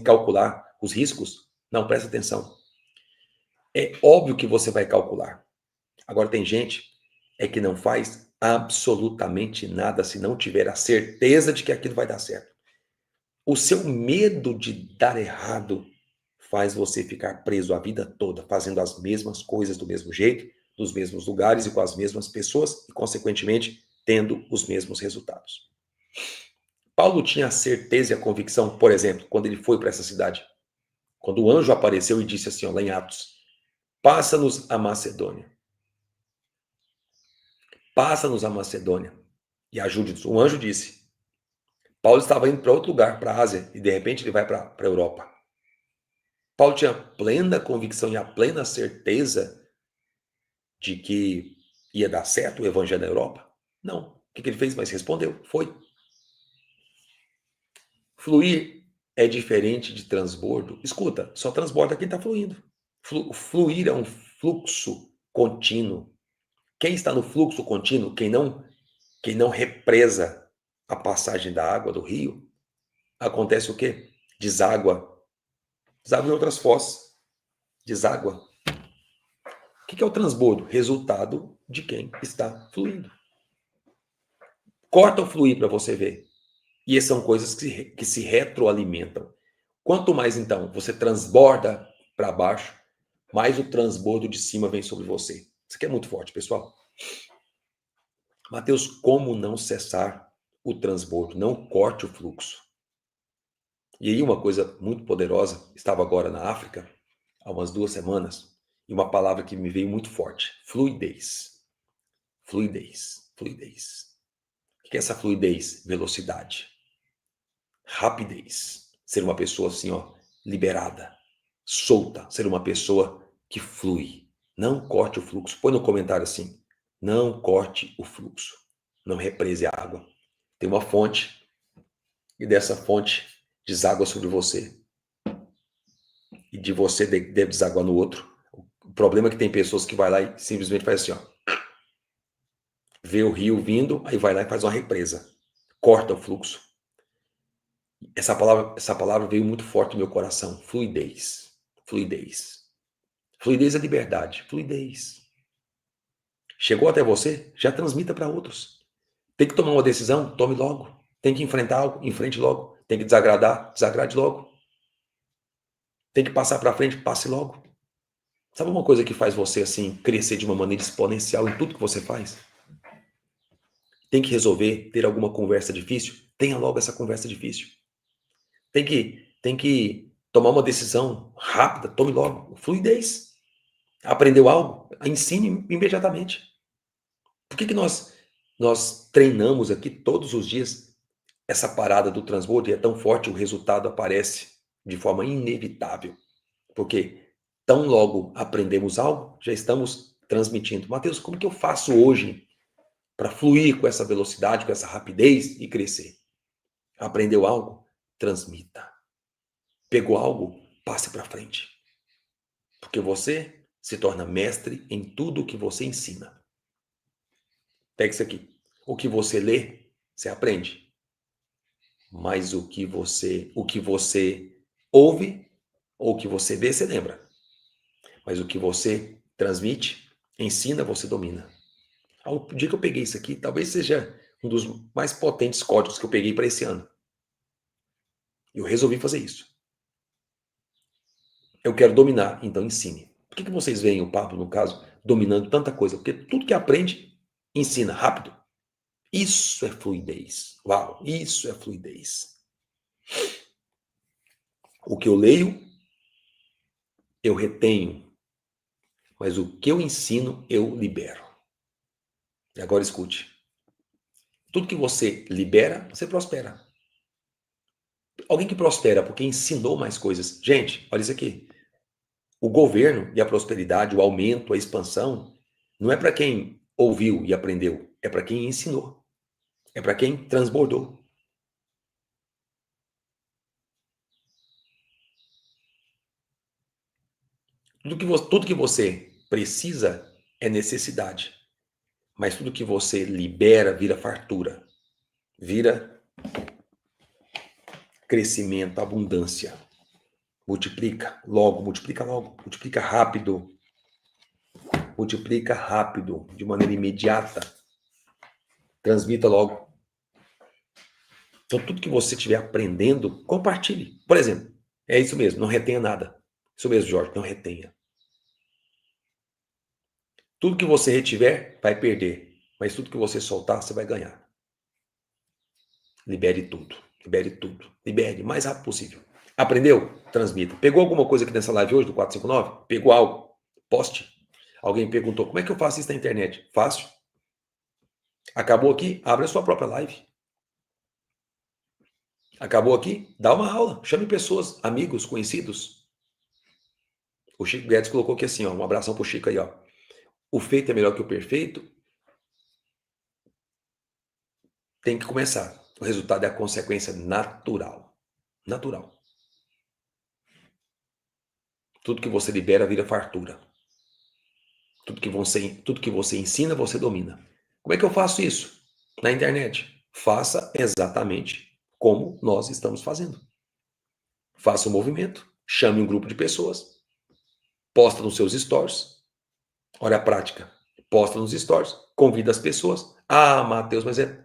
calcular os riscos? Não, presta atenção. É óbvio que você vai calcular. Agora tem gente que não faz absolutamente nada se não tiver a certeza de que aquilo vai dar certo. O seu medo de dar errado faz você ficar preso a vida toda, fazendo as mesmas coisas do mesmo jeito, nos mesmos lugares e com as mesmas pessoas e, consequentemente, tendo os mesmos resultados. Paulo tinha a certeza e a convicção, por exemplo, quando ele foi para essa cidade, quando o anjo apareceu e disse assim, lá em Atos, passa-nos a Macedônia. Passa-nos a Macedônia e ajude-nos. O anjo disse. Paulo estava indo para outro lugar, para a Ásia, e de repente ele vai para a Europa. Paulo tinha plena convicção e a plena certeza de que ia dar certo o evangelho na Europa? Não. O que ele fez? Mas respondeu. Foi. Fluir é diferente de transbordo. Escuta, só transborda quem está fluindo. Fluir é um fluxo contínuo. Quem está no fluxo contínuo, quem não represa a passagem da água do rio, acontece o quê? Deságua. Deságua em outras fossas. Deságua. O que é o transbordo? Resultado de quem está fluindo. Corta o fluir para você ver. E essas são coisas que se retroalimentam. Quanto mais, então, você transborda para baixo, mais o transbordo de cima vem sobre você. Isso aqui é muito forte, pessoal. Mateus, como não cessar o transbordo? Não corte o fluxo. E aí uma coisa muito poderosa, estava agora na África, há umas 2 semanas, e uma palavra que me veio muito forte, fluidez. Fluidez, fluidez. O que é essa fluidez? Velocidade. Rapidez. Ser uma pessoa assim, liberada, solta. Ser uma pessoa que flui. Não corte o fluxo. Põe no comentário assim, não corte o fluxo. Não represe a água. Tem uma fonte, e dessa fonte deságua sobre você. E de você deve desaguar no outro. O problema é que tem pessoas que vai lá e simplesmente faz assim, vê o rio vindo, aí vai lá e faz uma represa. Corta o fluxo. Essa palavra veio muito forte no meu coração. Fluidez. Fluidez. Fluidez é liberdade. Fluidez. Chegou até você? Já transmita para outros. Tem que tomar uma decisão? Tome logo. Tem que enfrentar algo? Enfrente logo. Tem que desagradar? Desagrade logo. Tem que passar para frente? Passe logo. Sabe uma coisa que faz você assim crescer de uma maneira exponencial em tudo que você faz? Tem que resolver, ter alguma conversa difícil? Tenha logo essa conversa difícil. Tem que tomar uma decisão rápida, tome logo. Fluidez. Aprendeu algo? Ensine imediatamente. Por que nós treinamos aqui todos os dias essa parada do transbordo e é tão forte, o resultado aparece de forma inevitável? Porque tão logo aprendemos algo, já estamos transmitindo. Mateus, como que eu faço hoje para fluir com essa velocidade, com essa rapidez e crescer? Aprendeu algo? Transmita. Pegou algo? Passe para frente. Porque você se torna mestre em tudo o que você ensina. Pega isso aqui. O que você lê, você aprende. Mas o que você ouve ou o que você vê, você lembra. Mas o que você transmite, ensina, você domina. O dia que eu peguei isso aqui, talvez seja um dos mais potentes códigos que eu peguei para esse ano. Eu resolvi fazer isso. Eu quero dominar, então ensine. Por que vocês veem o Pablo, no caso, dominando tanta coisa? Porque tudo que aprende, ensina rápido. Isso é fluidez. Uau, isso é fluidez. O que eu leio, eu retenho. Mas o que eu ensino, eu libero. E agora escute. Tudo que você libera, você prospera. Alguém que prospera porque ensinou mais coisas. Gente, olha isso aqui. O governo e a prosperidade, o aumento, a expansão, não é para quem ouviu e aprendeu, é para quem ensinou. É para quem transbordou. Tudo que você precisa é necessidade. Mas tudo que você libera vira fartura. Vira crescimento, abundância. Multiplica logo, multiplica rápido, de maneira imediata. Transmita logo. Então, tudo que você estiver aprendendo, compartilhe. Por exemplo, é isso mesmo, não retenha nada. Isso mesmo, Jorge, não retenha. Tudo que você retiver, vai perder. Mas tudo que você soltar, você vai ganhar. Libere tudo. Libere tudo. Libere o mais rápido possível. Aprendeu? Transmita. Pegou alguma coisa aqui nessa live hoje, do 459? Pegou algo? Poste. Alguém perguntou, como é que eu faço isso na internet? Fácil. Acabou aqui? Abre a sua própria live. Acabou aqui? Dá uma aula. Chame pessoas, amigos, conhecidos. O Chico Guedes colocou aqui assim, ó, um abração pro Chico aí, ó. O feito é melhor que o perfeito. Tem que começar. O resultado é a consequência natural. Natural. Tudo que você libera vira fartura. Tudo que você ensina, você domina. Como é que eu faço isso? Na internet. Faça exatamente como nós estamos fazendo. Faça um movimento, chame um grupo de pessoas, posta nos seus stories. Olha a prática. Posta nos stories, convida as pessoas. Ah, Matheus, mas é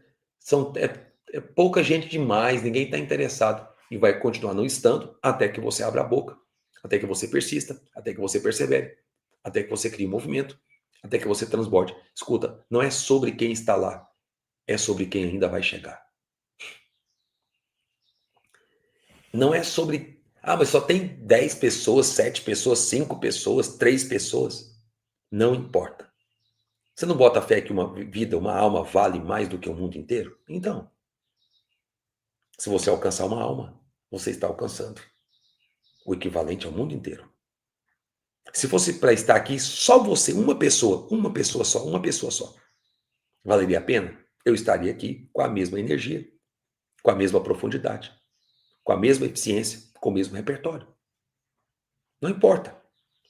pouca gente demais, ninguém está interessado. E vai continuar não estando até que você abra a boca, até que você persista, até que você persevere, até que você crie um movimento, até que você transborde. Escuta, não é sobre quem está lá, é sobre quem ainda vai chegar. Não é sobre, mas só tem 10 pessoas, 7 pessoas, 5 pessoas, 3 pessoas. Não importa. Você não bota fé que uma vida, uma alma vale mais do que o mundo inteiro? Então, se você alcançar uma alma, você está alcançando o equivalente ao mundo inteiro. Se fosse para estar aqui só você, uma pessoa só, valeria a pena? Eu estaria aqui com a mesma energia, com a mesma profundidade, com a mesma eficiência, com o mesmo repertório. Não importa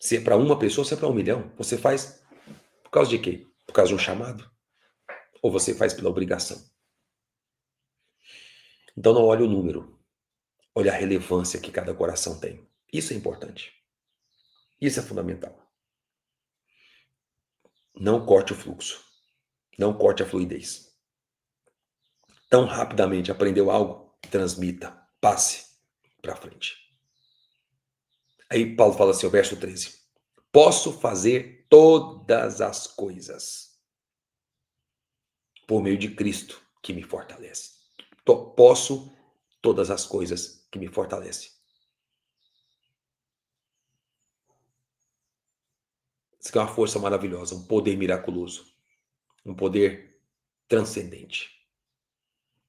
se é para uma pessoa ou se é para 1 milhão. Você faz por causa de quê? Por causa de um chamado? Ou você faz pela obrigação? Então não olhe o número, olhe a relevância que cada coração tem. Isso é importante. Isso é fundamental. Não corte o fluxo. Não corte a fluidez. Tão rapidamente aprendeu algo, transmita, passe para frente. Aí Paulo fala assim, o verso 13. Posso fazer todas as coisas por meio de Cristo que me fortalece. Posso todas as coisas que me fortalece. Isso aqui é uma força maravilhosa, um poder miraculoso, um poder transcendente.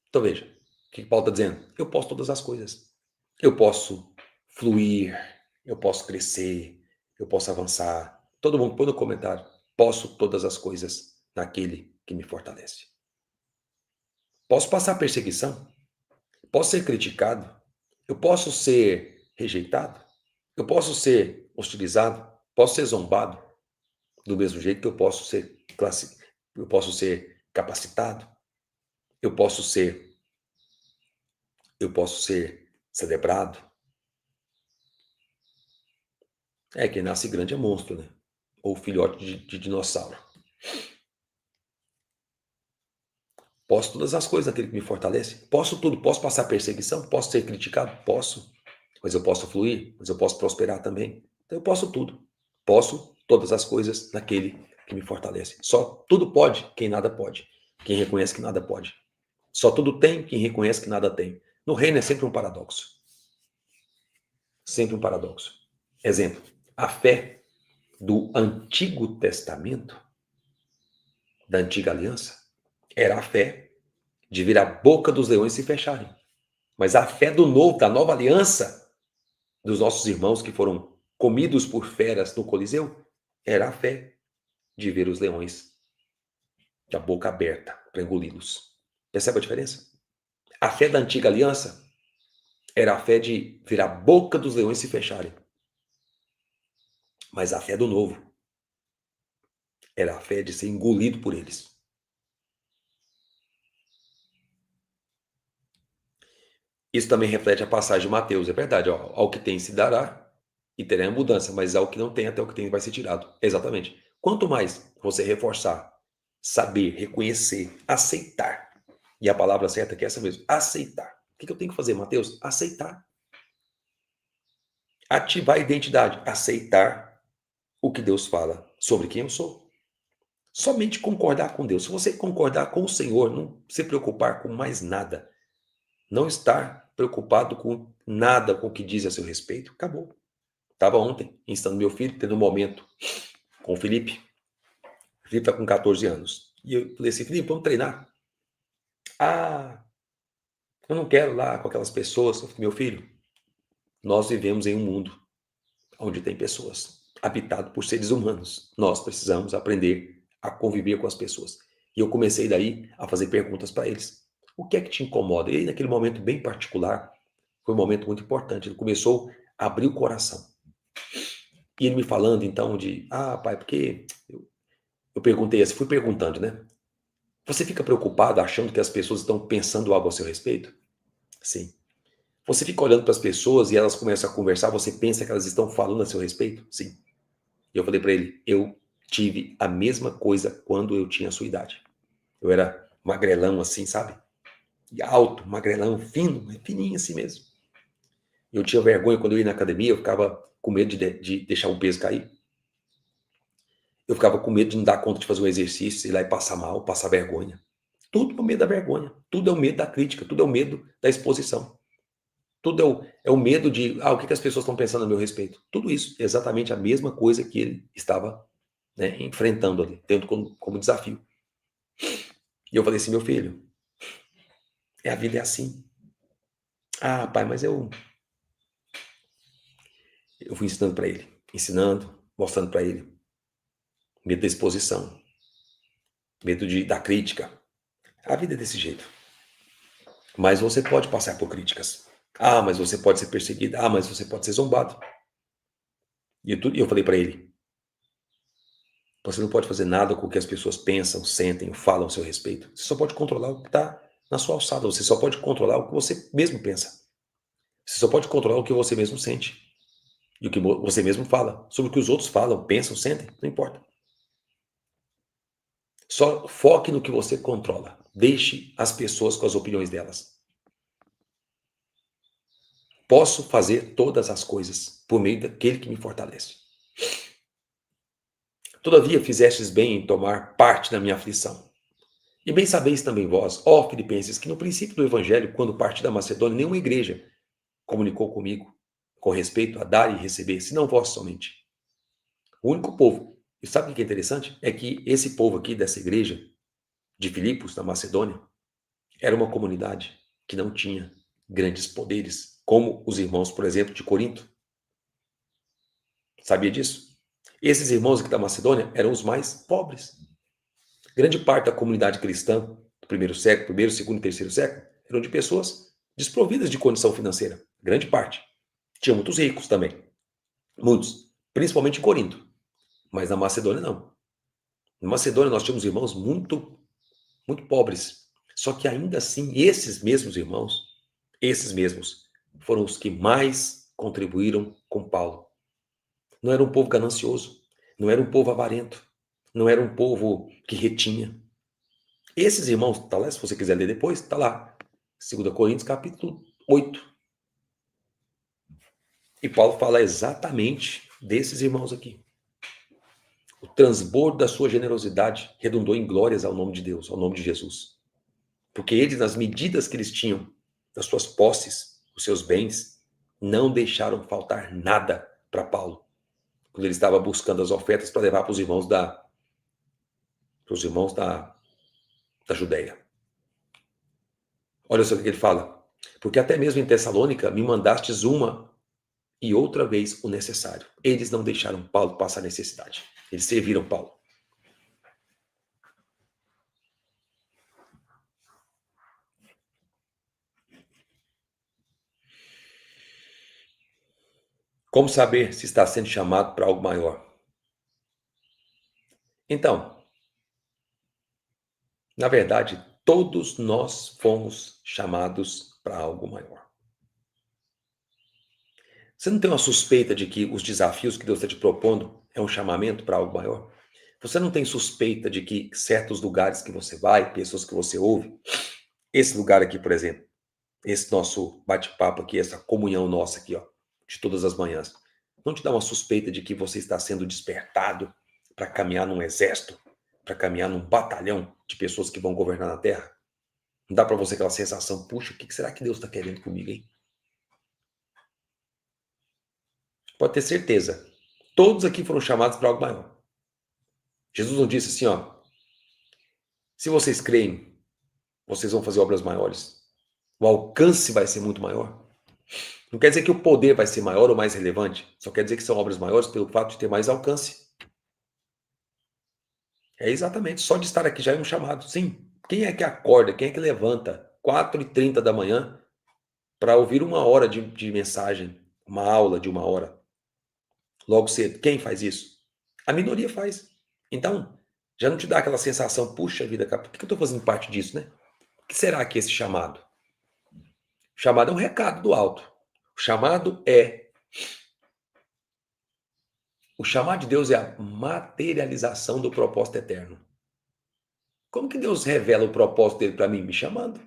Então veja, o que Paulo está dizendo? Eu posso todas as coisas. Eu posso fluir, eu posso crescer, eu posso avançar. Todo mundo põe no comentário. Posso todas as coisas naquele que me fortalece. Posso passar perseguição, posso ser criticado, eu posso ser rejeitado, eu posso ser hostilizado, posso ser zombado, do mesmo jeito que eu posso ser capacitado, eu posso ser celebrado. Quem nasce grande é monstro, né? Ou filhote de dinossauro. Posso todas as coisas naquele que me fortalece. Posso tudo. Posso passar perseguição. Posso ser criticado. Posso. Mas eu posso fluir. Mas eu posso prosperar também. Então eu posso tudo. Posso todas as coisas naquele que me fortalece. Só tudo pode quem nada pode. Quem reconhece que nada pode. Só tudo tem quem reconhece que nada tem. No reino é sempre um paradoxo. Sempre um paradoxo. Exemplo. A fé do Antigo Testamento, da Antiga Aliança, era a fé de vir a boca dos leões se fecharem. Mas a fé do novo, da nova aliança, dos nossos irmãos que foram comidos por feras no Coliseu, era a fé de ver os leões de a boca aberta para engoli-los. Percebe a diferença? A fé da antiga aliança era a fé de ver a boca dos leões se fecharem. Mas a fé do novo era a fé de ser engolido por eles. Isso também reflete a passagem de Mateus, é verdade. Ó, ao que tem se dará e terá mudança, mas ao que não tem, até o que tem vai ser tirado. Exatamente. Quanto mais você reforçar, saber, reconhecer, aceitar, e a palavra certa é essa mesmo, aceitar. O que eu tenho que fazer, Mateus? Aceitar. Ativar a identidade, aceitar o que Deus fala sobre quem eu sou. Somente concordar com Deus. Se você concordar com o Senhor, não se preocupar com mais nada, não estar preocupado com nada com o que diz a seu respeito, acabou. Estava ontem, ensinando meu filho, tendo um momento com o Felipe. O Felipe está com 14 anos. E eu falei assim, Felipe, vamos treinar? Ah, eu não quero lá com aquelas pessoas. Eu falei, meu filho, nós vivemos em um mundo onde tem pessoas, habitado por seres humanos. Nós precisamos aprender a conviver com as pessoas. E eu comecei daí a fazer perguntas para eles. O que é que te incomoda? E aí, naquele momento bem particular, foi um momento muito importante. Ele começou a abrir o coração. E ele me falando, então, de... Ah, pai, porque... Eu perguntei assim, fui perguntando, né? Você fica preocupado achando que as pessoas estão pensando algo a seu respeito? Sim. Você fica olhando para as pessoas e elas começam a conversar, você pensa que elas estão falando a seu respeito? Sim. E eu falei para ele, eu tive a mesma coisa quando eu tinha a sua idade. Eu era magrelão assim, sabe? E alto, magrelão, fino, fininho assim mesmo. Eu tinha vergonha quando eu ia na academia, eu ficava com medo de deixar o peso cair. Eu ficava com medo de não dar conta de fazer um exercício, ir lá e passar mal, passar vergonha. Tudo é o medo da vergonha, tudo é o medo da crítica, tudo é o medo da exposição. Tudo é o medo de, o que as pessoas estão pensando a meu respeito. Tudo isso é exatamente a mesma coisa que ele estava, né, enfrentando ali, tendo como desafio. E eu falei assim, meu filho, a vida é assim. Ah, pai, mas eu fui ensinando para ele, ensinando, mostrando para ele. Medo da exposição, medo da crítica. A vida é desse jeito. Mas você pode passar por críticas. Ah, mas você pode ser perseguido. Ah, mas você pode ser zombado. E eu falei para ele, você não pode fazer nada com o que as pessoas pensam, sentem, falam a seu respeito. Você só pode controlar o que está na sua alçada. Você só pode controlar o que você mesmo pensa. Você só pode controlar o que você mesmo sente. E o que você mesmo fala. Sobre o que os outros falam, pensam, sentem, não importa. Só foque no que você controla. Deixe as pessoas com as opiniões delas. Posso fazer todas as coisas por meio daquele que me fortalece. Todavia fizestes bem em tomar parte na minha aflição. E bem sabeis também vós, ó Filipenses, que no princípio do Evangelho, quando parti da Macedônia, nenhuma igreja comunicou comigo com respeito a dar e receber, senão vós somente. O único povo. E sabe o que é interessante? É que esse povo aqui dessa igreja, de Filipos, na Macedônia, era uma comunidade que não tinha grandes poderes, como os irmãos, por exemplo, de Corinto. Sabia disso? Esses irmãos aqui da Macedônia eram os mais pobres. Grande parte da comunidade cristã do primeiro século, primeiro, segundo e terceiro século, eram de pessoas desprovidas de condição financeira. Grande parte. Tinha muitos ricos também. Muitos. Principalmente em Corinto. Mas na Macedônia, não. Na Macedônia, nós tínhamos irmãos muito, muito pobres. Só que ainda assim, esses mesmos irmãos, esses mesmos, foram os que mais contribuíram com Paulo. Não era um povo ganancioso. Não era um povo avarento. Não era um povo que retinha. Esses irmãos, tá lá, se você quiser ler depois, tá lá. 2 Coríntios, capítulo 8. E Paulo fala exatamente desses irmãos aqui. O transbordo da sua generosidade redundou em glórias ao nome de Deus, ao nome de Jesus. Porque eles, nas medidas que eles tinham, das suas posses, os seus bens, não deixaram faltar nada para Paulo, quando ele estava buscando as ofertas para levar para os irmãos da Judéia. Olha só o que ele fala. Porque até mesmo em Tessalônica me mandastes uma e outra vez o necessário. Eles não deixaram Paulo passar necessidade. Eles serviram Paulo. Como saber se está sendo chamado para algo maior? Então, na verdade, todos nós fomos chamados para algo maior. Você não tem uma suspeita de que os desafios que Deus está te propondo é um chamamento para algo maior? Você não tem suspeita de que certos lugares que você vai, pessoas que você ouve, esse lugar aqui, por exemplo, esse nosso bate-papo aqui, essa comunhão nossa aqui, ó, de todas as manhãs, não te dá uma suspeita de que você está sendo despertado para caminhar num exército, para caminhar num batalhão de pessoas que vão governar na Terra? Não dá para você aquela sensação, puxa, o que será que Deus está querendo comigo, hein? Pode ter certeza. Todos aqui foram chamados para algo maior. Jesus não disse assim, ó, se vocês creem, vocês vão fazer obras maiores. O alcance vai ser muito maior. Não quer dizer que o poder vai ser maior ou mais relevante. Só quer dizer que são obras maiores pelo fato de ter mais alcance. É exatamente. Só de estar aqui já é um chamado. Sim. Quem é que acorda? Quem é que levanta 4h30 da manhã para ouvir 1 hora de mensagem, uma aula de 1 hora? Logo cedo. Quem faz isso? A minoria faz. Então, já não te dá aquela sensação, puxa vida, cara, por que eu estou fazendo parte disso, né? O que será que é esse chamado? O chamado é um recado do alto. O chamado é. O chamado de Deus é a materialização do propósito eterno. Como que Deus revela o propósito dele para mim? Me chamando.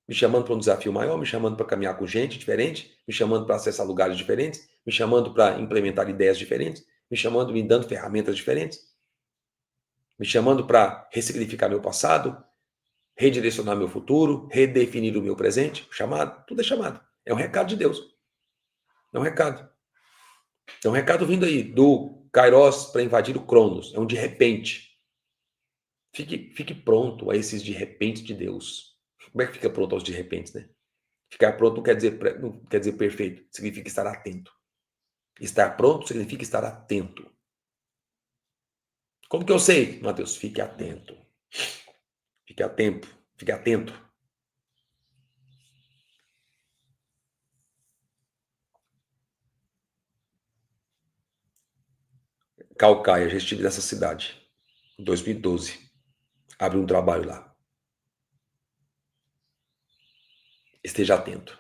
Me chamando para um desafio maior, me chamando para caminhar com gente diferente, me chamando para acessar lugares diferentes, me chamando para implementar ideias diferentes, me chamando, me dando ferramentas diferentes, me chamando para ressignificar meu passado, redirecionar meu futuro, redefinir o meu presente. Chamado, tudo é chamado. É um recado de Deus. É um recado. É um recado vindo aí do Kairos para invadir o Cronos. É um de repente. Fique pronto a esses de repente de Deus. Como é que fica pronto aos de repente, né? Ficar pronto não quer dizer perfeito, significa estar atento. Estar pronto significa estar atento. Como que eu sei, Mateus? Fique atento. Fique atento. Fique atento. Calcaia, já estive nessa cidade. Em 2012. Abre um trabalho lá. Esteja atento.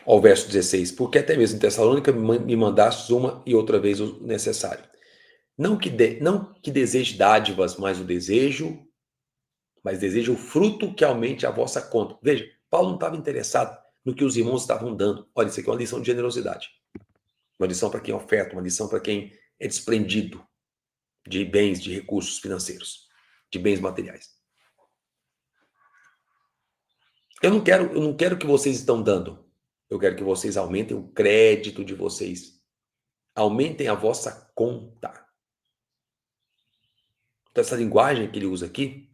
Ao verso 16. Porque até mesmo em Tessalônica me mandastes uma e outra vez o necessário. Não que deseje dádivas, mas desejo o fruto que aumente a vossa conta. Veja, Paulo não estava interessado no que os irmãos estavam dando. Olha, isso aqui é uma lição de generosidade. Uma lição para quem oferta, uma lição para quem é desprendido de bens, de recursos financeiros, de bens materiais. Eu não quero que vocês estão dando. Eu quero que vocês aumentem o crédito de vocês. Aumentem a vossa conta. Então, essa linguagem que ele usa aqui,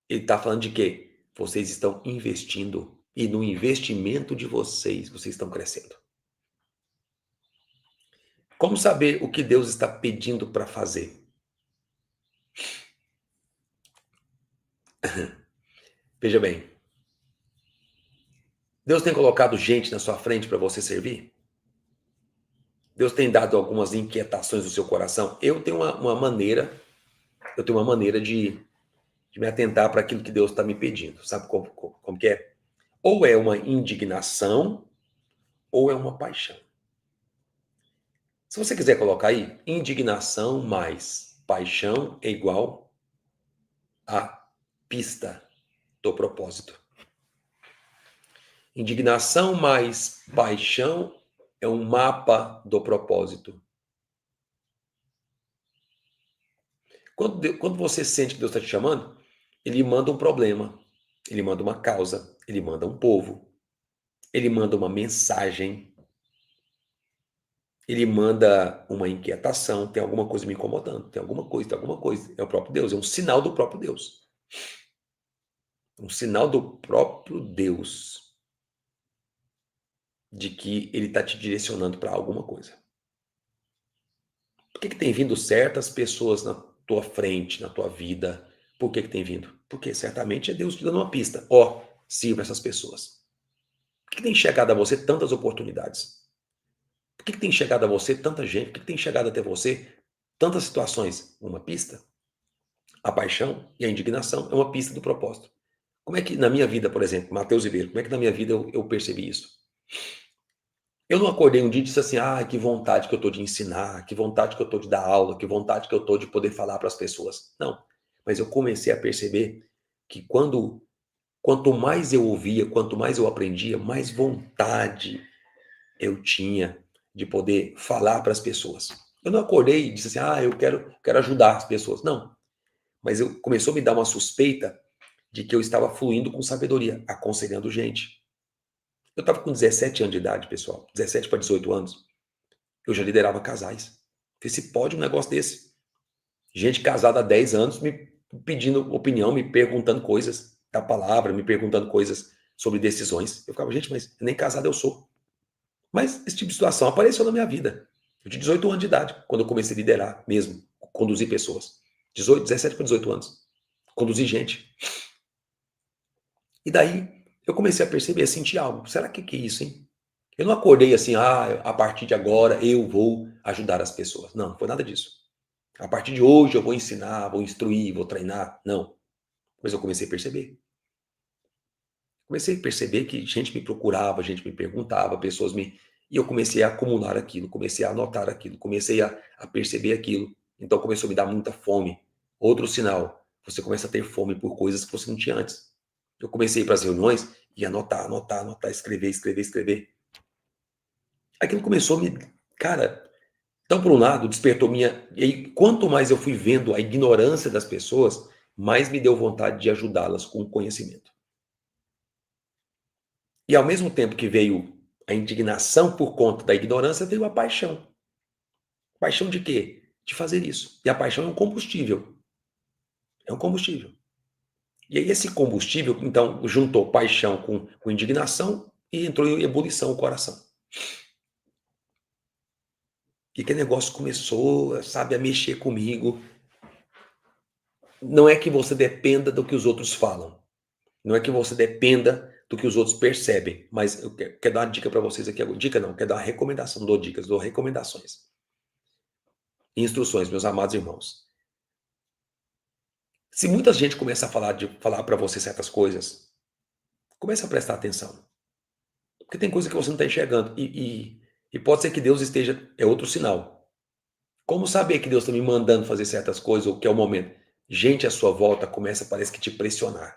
ele está falando de quê? Vocês estão investindo. E no investimento de vocês estão crescendo. Como saber o que Deus está pedindo para fazer? Veja bem. Deus tem colocado gente na sua frente para você servir? Deus tem dado algumas inquietações no seu coração? Eu tenho uma maneira de me atentar para aquilo que Deus está me pedindo. Sabe como que é? Ou é uma indignação, ou é uma paixão. Se você quiser colocar aí, indignação mais paixão é igual a pista do propósito. Indignação mais paixão é um mapa do propósito. Quando você sente que Deus está te chamando, ele manda um problema, ele manda uma causa, ele manda um povo, ele manda uma mensagem, ele manda uma inquietação, tem alguma coisa me incomodando, tem alguma coisa. É o próprio Deus, é um sinal do próprio Deus. Um sinal do próprio Deus de que ele está te direcionando para alguma coisa. Por que tem vindo certas pessoas na tua frente, na tua vida? Por que tem vindo? Porque certamente é Deus te dando uma pista. Sirva essas pessoas. Por que tem chegado a você tantas oportunidades? Por que tem chegado a você tanta gente? Por que tem chegado até você tantas situações? Uma pista. A paixão e a indignação é uma pista do propósito. Como é que na minha vida, por exemplo, Matheus Ribeiro, como é que na minha vida eu percebi isso? Eu não acordei um dia e disse assim, que vontade que eu tô de ensinar, que vontade que eu tô de dar aula, que vontade que eu tô de poder falar para as pessoas. Não, mas eu comecei a perceber que quanto mais eu ouvia, quanto mais eu aprendia, mais vontade eu tinha de poder falar para as pessoas. Eu não acordei e disse assim, eu quero ajudar as pessoas. Não, mas começou a me dar uma suspeita de que eu estava fluindo com sabedoria, aconselhando gente. Eu estava com 17 anos de idade, pessoal, 17 para 18 anos. Eu já liderava casais. Falei, se pode um negócio desse? Gente casada há 10 anos me pedindo opinião, me perguntando coisas da palavra, me perguntando coisas sobre decisões. Eu ficava, gente, mas nem casado eu sou. Mas esse tipo de situação apareceu na minha vida. Eu tinha 18 anos de idade, quando eu comecei a liderar mesmo, conduzir pessoas. 17 para 18 anos. Conduzir gente. E daí eu comecei a perceber, a sentir algo. Será que é isso, hein? Eu não acordei assim, a partir de agora eu vou ajudar as pessoas. Não, não foi nada disso. A partir de hoje eu vou ensinar, vou instruir, vou treinar. Não. Mas eu comecei a perceber. Comecei a perceber que gente me procurava, gente me perguntava, pessoas me. E eu comecei a acumular aquilo, comecei a anotar aquilo, comecei a perceber aquilo. Então começou a me dar muita fome. Outro sinal, você começa a ter fome por coisas que você não tinha antes. Eu comecei a ir para as reuniões e anotar, escrever. Aquilo começou a me. Cara, então, por um lado, despertou minha. E aí, quanto mais eu fui vendo a ignorância das pessoas, mais me deu vontade de ajudá-las com o conhecimento. E ao mesmo tempo que veio a indignação por conta da ignorância, veio a paixão. Paixão de quê? De fazer isso. E a paixão é um combustível. É um combustível. E aí, esse combustível, então, juntou paixão com indignação e entrou em ebulição o coração. E que negócio começou, sabe, a mexer comigo. Não é que você dependa do que os outros falam. Não é que você dependa do que os outros percebem. Mas eu quero dar uma dica para vocês aqui. Dica não, quero dar uma recomendação. Dou dicas, dou recomendações. Instruções, meus amados irmãos. Se muita gente começa a falar para você certas coisas, comece a prestar atenção. Porque tem coisa que você não está enxergando. E pode ser que Deus esteja. É outro sinal. Como saber que Deus está me mandando fazer certas coisas ou que é o momento? Gente à sua volta começa, parece que te pressionar.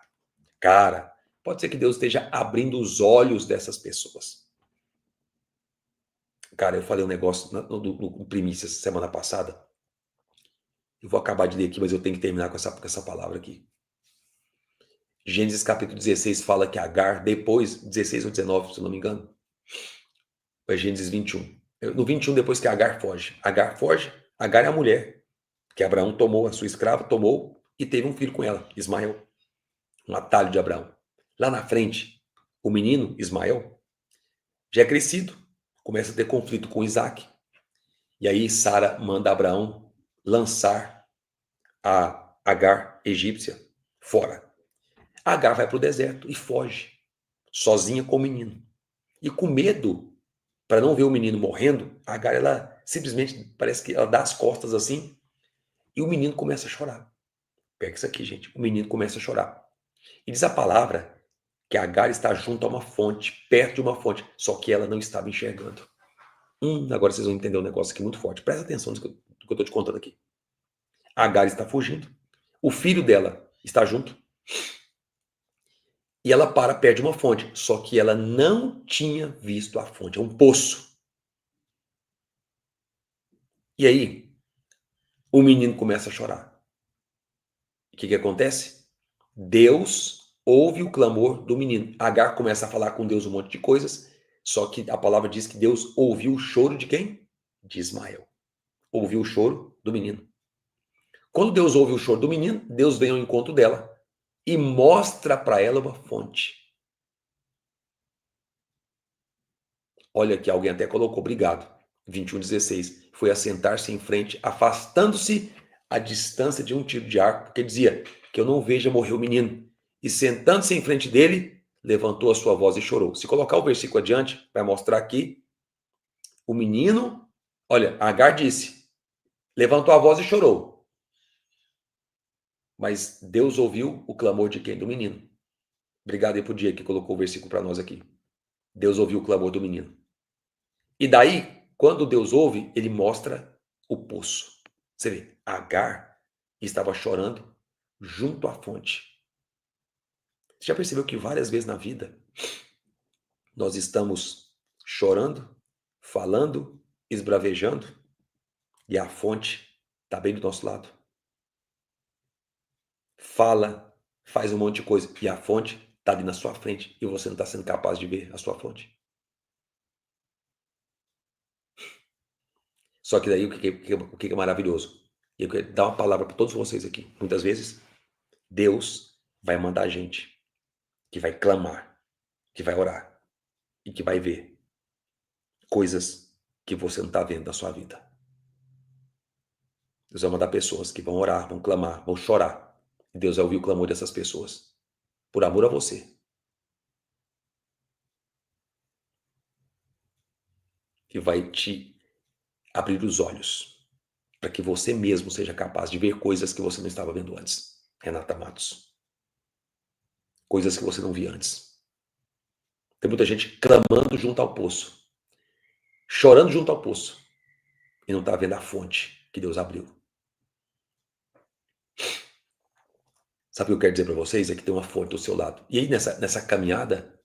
Cara, pode ser que Deus esteja abrindo os olhos dessas pessoas. Cara, eu falei um negócio no Primícias semana passada. Eu vou acabar de ler aqui, mas eu tenho que terminar com essa palavra aqui. Gênesis capítulo 16 fala que Agar, depois, 16 ou 19, se eu não me engano, é Gênesis 21. No 21, depois que Agar foge. Agar é a mulher que Abraão tomou, a sua escrava, tomou e teve um filho com ela, Ismael. Um atalho de Abraão. Lá na frente, o menino, Ismael, já é crescido, começa a ter conflito com Isaac. E aí Sara manda Abraão lançar a Agar egípcia fora. Agar vai para o deserto e foge, sozinha com o menino. E com medo, para não ver o menino morrendo, Agar, ela simplesmente, parece que ela dá as costas assim, e o menino começa a chorar. Pega isso aqui, gente. O menino começa a chorar. E diz a palavra que Agar está junto a uma fonte, perto de uma fonte, só que ela não estava enxergando. Agora vocês vão entender um negócio aqui muito forte. Presta atenção no que eu estou te contando aqui. Agar está fugindo. O filho dela, está junto. E ela para perto de uma fonte, só que ela não tinha visto a fonte, é um poço. E aí, o menino começa a chorar. O que acontece? Deus ouve o clamor do menino. Agar começa a falar com Deus um monte de coisas, só que a palavra diz que Deus ouviu o choro de quem? De Ismael. Ouviu o choro do menino. Quando Deus ouve o choro do menino, Deus vem ao encontro dela e mostra para ela uma fonte. Olha que alguém até colocou, obrigado. 21:16. Foi assentar-se em frente, afastando-se à distância de um tiro de arco, porque dizia que eu não veja morrer o menino. E sentando-se em frente dele, levantou a sua voz e chorou. Se colocar o versículo adiante, vai mostrar aqui o menino. Olha, Agar disse, levantou a voz e chorou. Mas Deus ouviu o clamor de quem? Do menino. Obrigado aí pro dia que colocou o versículo para nós aqui. Deus ouviu o clamor do menino. E daí, quando Deus ouve, ele mostra o poço. Você vê, Agar estava chorando junto à fonte. Você já percebeu que várias vezes na vida nós estamos chorando, falando, esbravejando e a fonte está bem do nosso lado? Fala, faz um monte de coisa e a fonte está ali na sua frente e você não está sendo capaz de ver a sua fonte. Só que daí o que é maravilhoso? E eu quero dar uma palavra para todos vocês aqui. Muitas vezes, Deus vai mandar gente que vai clamar, que vai orar e que vai ver coisas que você não está vendo na sua vida. Deus vai mandar pessoas que vão orar, vão clamar, vão chorar. E Deus vai ouvir o clamor dessas pessoas por amor a você. E vai te abrir os olhos para que você mesmo seja capaz de ver coisas que você não estava vendo antes. Renata Matos. Coisas que você não via antes. Tem muita gente clamando junto ao poço, chorando junto ao poço, e não está vendo a fonte que Deus abriu. Sabe o que eu quero dizer para vocês? É que tem uma fonte do seu lado. E aí, nessa caminhada,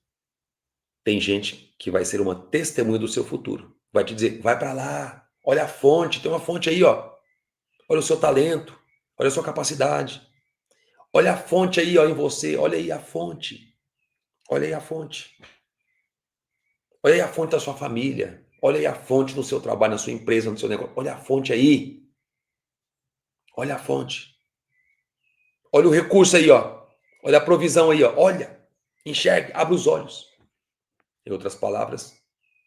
tem gente que vai ser uma testemunha do seu futuro. Vai te dizer, vai para lá, olha a fonte, tem uma fonte aí, ó. Olha o seu talento, olha a sua capacidade. Olha a fonte aí, ó, em você, olha aí a fonte. Olha aí a fonte. Olha aí a fonte da sua família. Olha aí a fonte no seu trabalho, na sua empresa, no seu negócio. Olha a fonte aí. Olha a fonte. Olha o recurso aí, ó. Olha a provisão aí, ó. Olha. Enxergue, abre os olhos. Em outras palavras,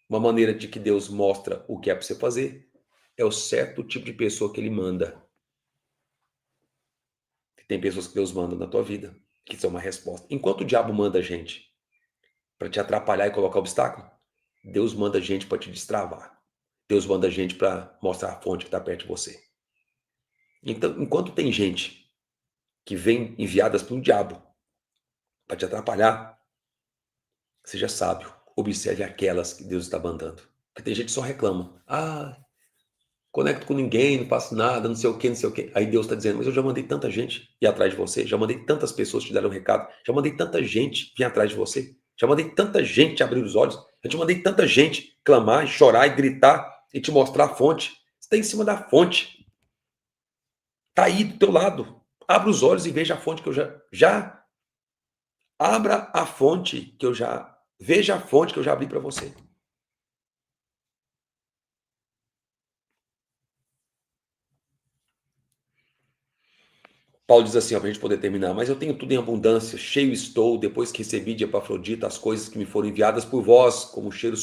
uma maneira de que Deus mostra o que é para você fazer é o certo tipo de pessoa que ele manda. Tem pessoas que Deus manda na tua vida, que são uma resposta. Enquanto o diabo manda gente para te atrapalhar e colocar obstáculo, Deus manda gente para te destravar. Deus manda gente para mostrar a fonte que está perto de você. Então, enquanto tem gente que vem enviadas pelo diabo para te atrapalhar, seja sábio, observe aquelas que Deus está mandando. Porque tem gente que só reclama. Ah, conecto com ninguém, não faço nada, não sei o que, não sei o que. Aí Deus está dizendo, mas eu já mandei tanta gente ir atrás de você, já mandei tantas pessoas te deram um recado, já mandei tanta gente vir atrás de você, já mandei tanta gente te abrir os olhos, eu te mandei tanta gente clamar, chorar e gritar e te mostrar a fonte. Você está em cima da fonte. Está aí do teu lado. Abra os olhos e veja a fonte que eu já abra a fonte que eu já veja a fonte que eu já abri para você. Paulo diz assim, para a gente poder terminar, mas eu tenho tudo em abundância, cheio estou, depois que recebi de Epafrodita as coisas que me foram enviadas por vós, como cheiro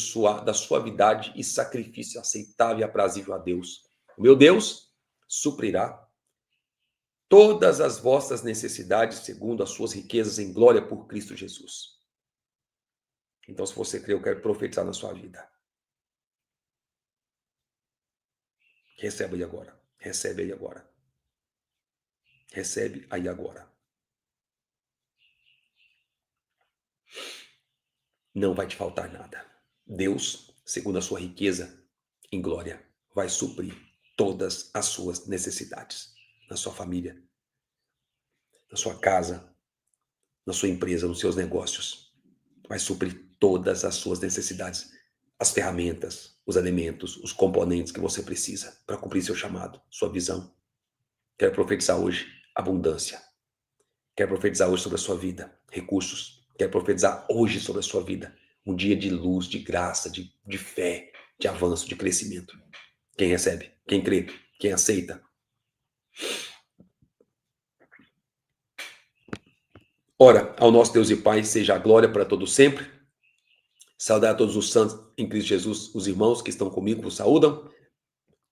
da suavidade e sacrifício aceitável e aprazível a Deus. O meu Deus suprirá todas as vossas necessidades segundo as suas riquezas em glória por Cristo Jesus. Então, se você crê, eu quero profetizar na sua vida. Recebe aí agora. Recebe aí agora. Recebe aí agora. Não vai te faltar nada. Deus, segundo a sua riqueza em glória, vai suprir todas as suas necessidades na sua família, na sua casa, na sua empresa, nos seus negócios. Vai suprir todas as suas necessidades, as ferramentas, os elementos, os componentes que você precisa para cumprir seu chamado, sua visão. Quero profetizar hoje abundância. Quero profetizar hoje sobre a sua vida, recursos. Quero profetizar hoje sobre a sua vida um dia de luz, de graça, de fé, de avanço, de crescimento. Quem recebe? Quem crê? Quem aceita? Ora, ao nosso Deus e Pai, seja a glória para todos sempre. Saudar a todos os santos em Cristo Jesus, os irmãos que estão comigo vos saúdam.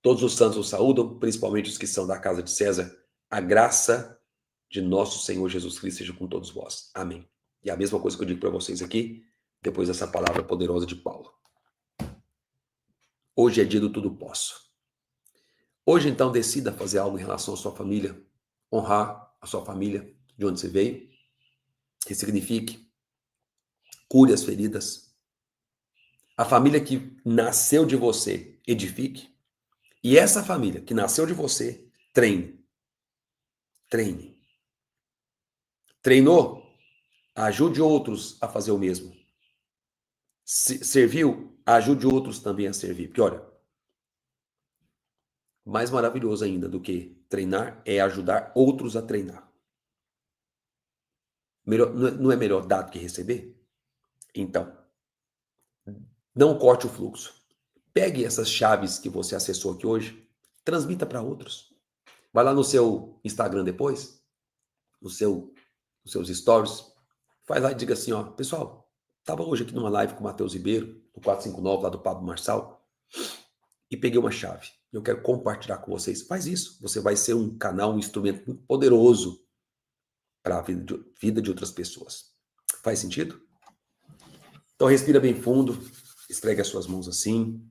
Todos os santos os saúdam, principalmente os que são da casa de César. A graça de nosso Senhor Jesus Cristo seja com todos vós. Amém. E a mesma coisa que eu digo para vocês aqui, depois dessa palavra poderosa de Paulo. Hoje é dia do tudo posso. Hoje, então, decida fazer algo em relação à sua família, honrar a sua família, de onde você veio, ressignifique, cure as feridas. A família que nasceu de você, edifique. E essa família que nasceu de você, treine. Treine. Treinou? Ajude outros a fazer o mesmo. Serviu? Ajude outros também a servir. Porque, olha, mais maravilhoso ainda do que treinar é ajudar outros a treinar. Melhor, não é melhor dar do que receber? Então, não corte o fluxo. Pegue essas chaves que você acessou aqui hoje, transmita para outros. Vai lá no seu Instagram depois, nos seus stories, faz lá e diga assim, ó, pessoal, estava hoje aqui numa live com o Matheus Ribeiro, do 459, lá do Pablo Marçal, e peguei uma chave. Eu quero compartilhar com vocês. Faz isso. Você vai ser um canal, um instrumento muito poderoso para a vida de outras pessoas. Faz sentido? Então, respira bem fundo, esfregue as suas mãos assim.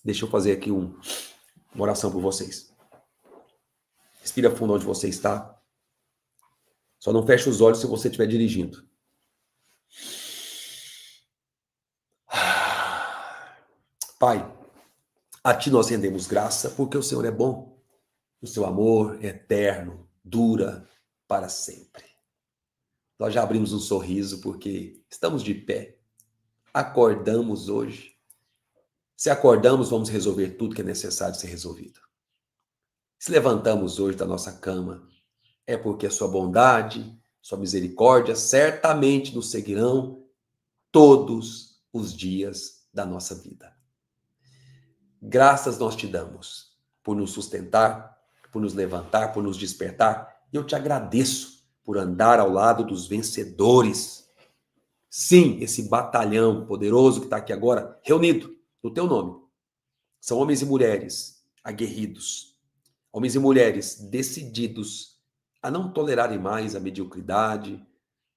Deixa eu fazer aqui uma oração por vocês. Respira fundo onde você está. Só não feche os olhos se você estiver dirigindo. Pai, a Ti nós rendemos graça, porque o Senhor é bom. O Seu amor é eterno, dura para sempre. Nós já abrimos um sorriso porque estamos de pé. Acordamos hoje. Se acordamos, vamos resolver tudo que é necessário ser resolvido. Se levantamos hoje da nossa cama, é porque a Sua bondade, Sua misericórdia certamente nos seguirão todos os dias da nossa vida. Graças nós te damos por nos sustentar, por nos levantar, por nos despertar. E eu te agradeço por andar ao lado dos vencedores. Sim, esse batalhão poderoso que está aqui agora, reunido no teu nome. São homens e mulheres aguerridos. Homens e mulheres decididos a não tolerarem mais a mediocridade,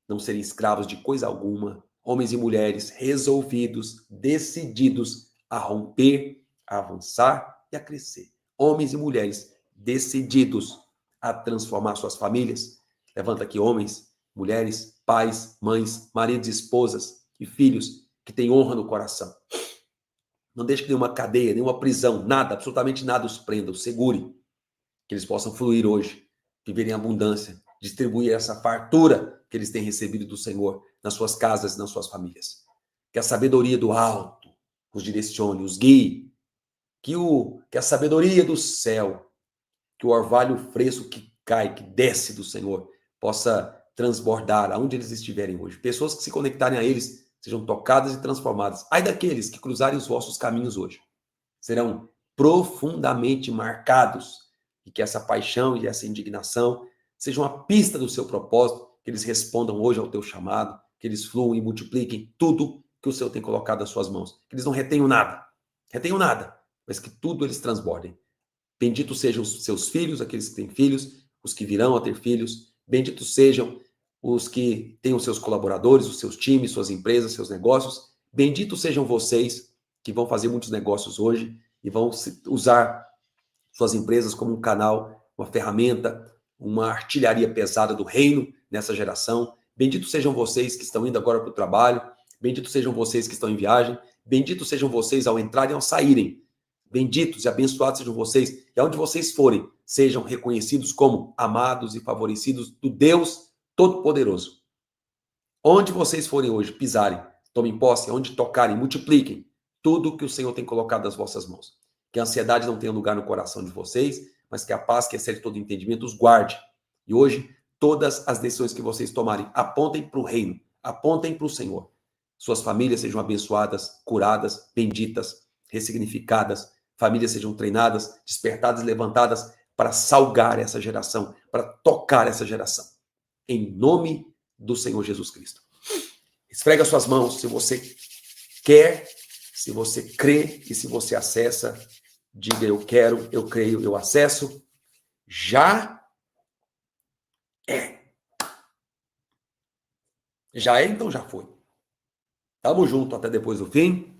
não serem escravos de coisa alguma. Homens e mulheres resolvidos, decididos a romper, a avançar e a crescer. Homens e mulheres decididos a transformar suas famílias. Levanta aqui homens, mulheres, pais, mães, maridos, esposas e filhos que têm honra no coração. Não deixe que nenhuma cadeia, nenhuma prisão, nada, absolutamente nada os prenda, os segure. Que eles possam fluir hoje, viver em abundância, distribuir essa fartura que eles têm recebido do Senhor nas suas casas e nas suas famílias. Que a sabedoria do alto os direcione, os guie. Que a sabedoria do céu, que o orvalho fresco que cai, que desce do Senhor, possa transbordar aonde eles estiverem hoje. Pessoas que se conectarem a eles sejam tocadas e transformadas. Ai daqueles que cruzarem os vossos caminhos hoje. Serão profundamente marcados e que essa paixão e essa indignação sejam a pista do seu propósito, que eles respondam hoje ao teu chamado, que eles fluam e multipliquem tudo que o Senhor tem colocado nas suas mãos. Que eles não retenham nada, mas que tudo eles transbordem. Benditos sejam os seus filhos, aqueles que têm filhos, os que virão a ter filhos. Benditos sejam os que têm os seus colaboradores, os seus times, suas empresas, seus negócios. Benditos sejam vocês que vão fazer muitos negócios hoje e vão usar suas empresas como um canal, uma ferramenta, uma artilharia pesada do reino nessa geração. Benditos sejam vocês que estão indo agora para o trabalho. Benditos sejam vocês que estão em viagem. Benditos sejam vocês ao entrarem e ao saírem. Benditos e abençoados sejam vocês. E aonde vocês forem, sejam reconhecidos como amados e favorecidos do Deus Todo-Poderoso. Onde vocês forem hoje, pisarem, tomem posse, onde tocarem, multipliquem tudo que o Senhor tem colocado nas vossas mãos. Que a ansiedade não tenha lugar no coração de vocês, mas que a paz, que excede todo entendimento, os guarde. E hoje, todas as decisões que vocês tomarem, apontem para o reino, apontem para o Senhor. Suas famílias sejam abençoadas, curadas, benditas, ressignificadas, famílias sejam treinadas, despertadas e levantadas para salgar essa geração, para tocar essa geração. Em nome do Senhor Jesus Cristo. Esfrega suas mãos se você quer, se você crê e se você acessa. Diga: eu quero, eu creio, eu acesso. Já é. Já é, então já foi. Tamo junto até depois do fim.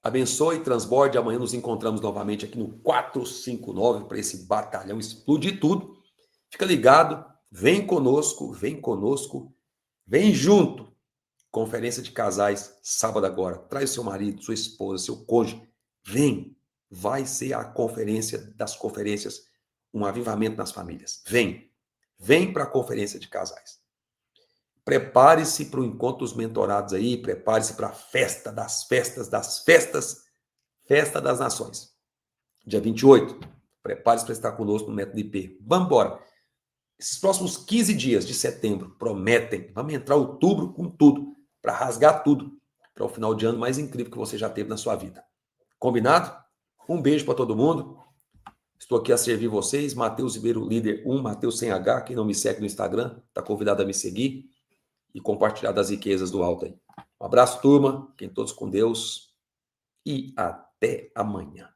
Abençoe, transborde. Amanhã nos encontramos novamente aqui no 459 para esse batalhão explodir tudo. Fica ligado, vem conosco, vem junto. Conferência de casais, sábado agora. Traz seu marido, sua esposa, seu cônjuge. Vem, vai ser a conferência das conferências, um avivamento nas famílias. Vem para a conferência de casais. Prepare-se para o encontro dos mentorados aí, prepare-se para a festa das festas, festa das nações. Dia 28, prepare-se para estar conosco no Método IP. Vamos embora. Esses próximos 15 dias de setembro prometem, vamos entrar outubro com tudo, para rasgar tudo, para o final de ano mais incrível que você já teve na sua vida. Combinado? Um beijo para todo mundo. Estou aqui a servir vocês. Matheus Ribeiro, líder 1, Matheus sem H. Quem não me segue no Instagram, está convidado a me seguir e compartilhar das riquezas do alto aí. Um abraço, turma. Fiquem todos com Deus e até amanhã.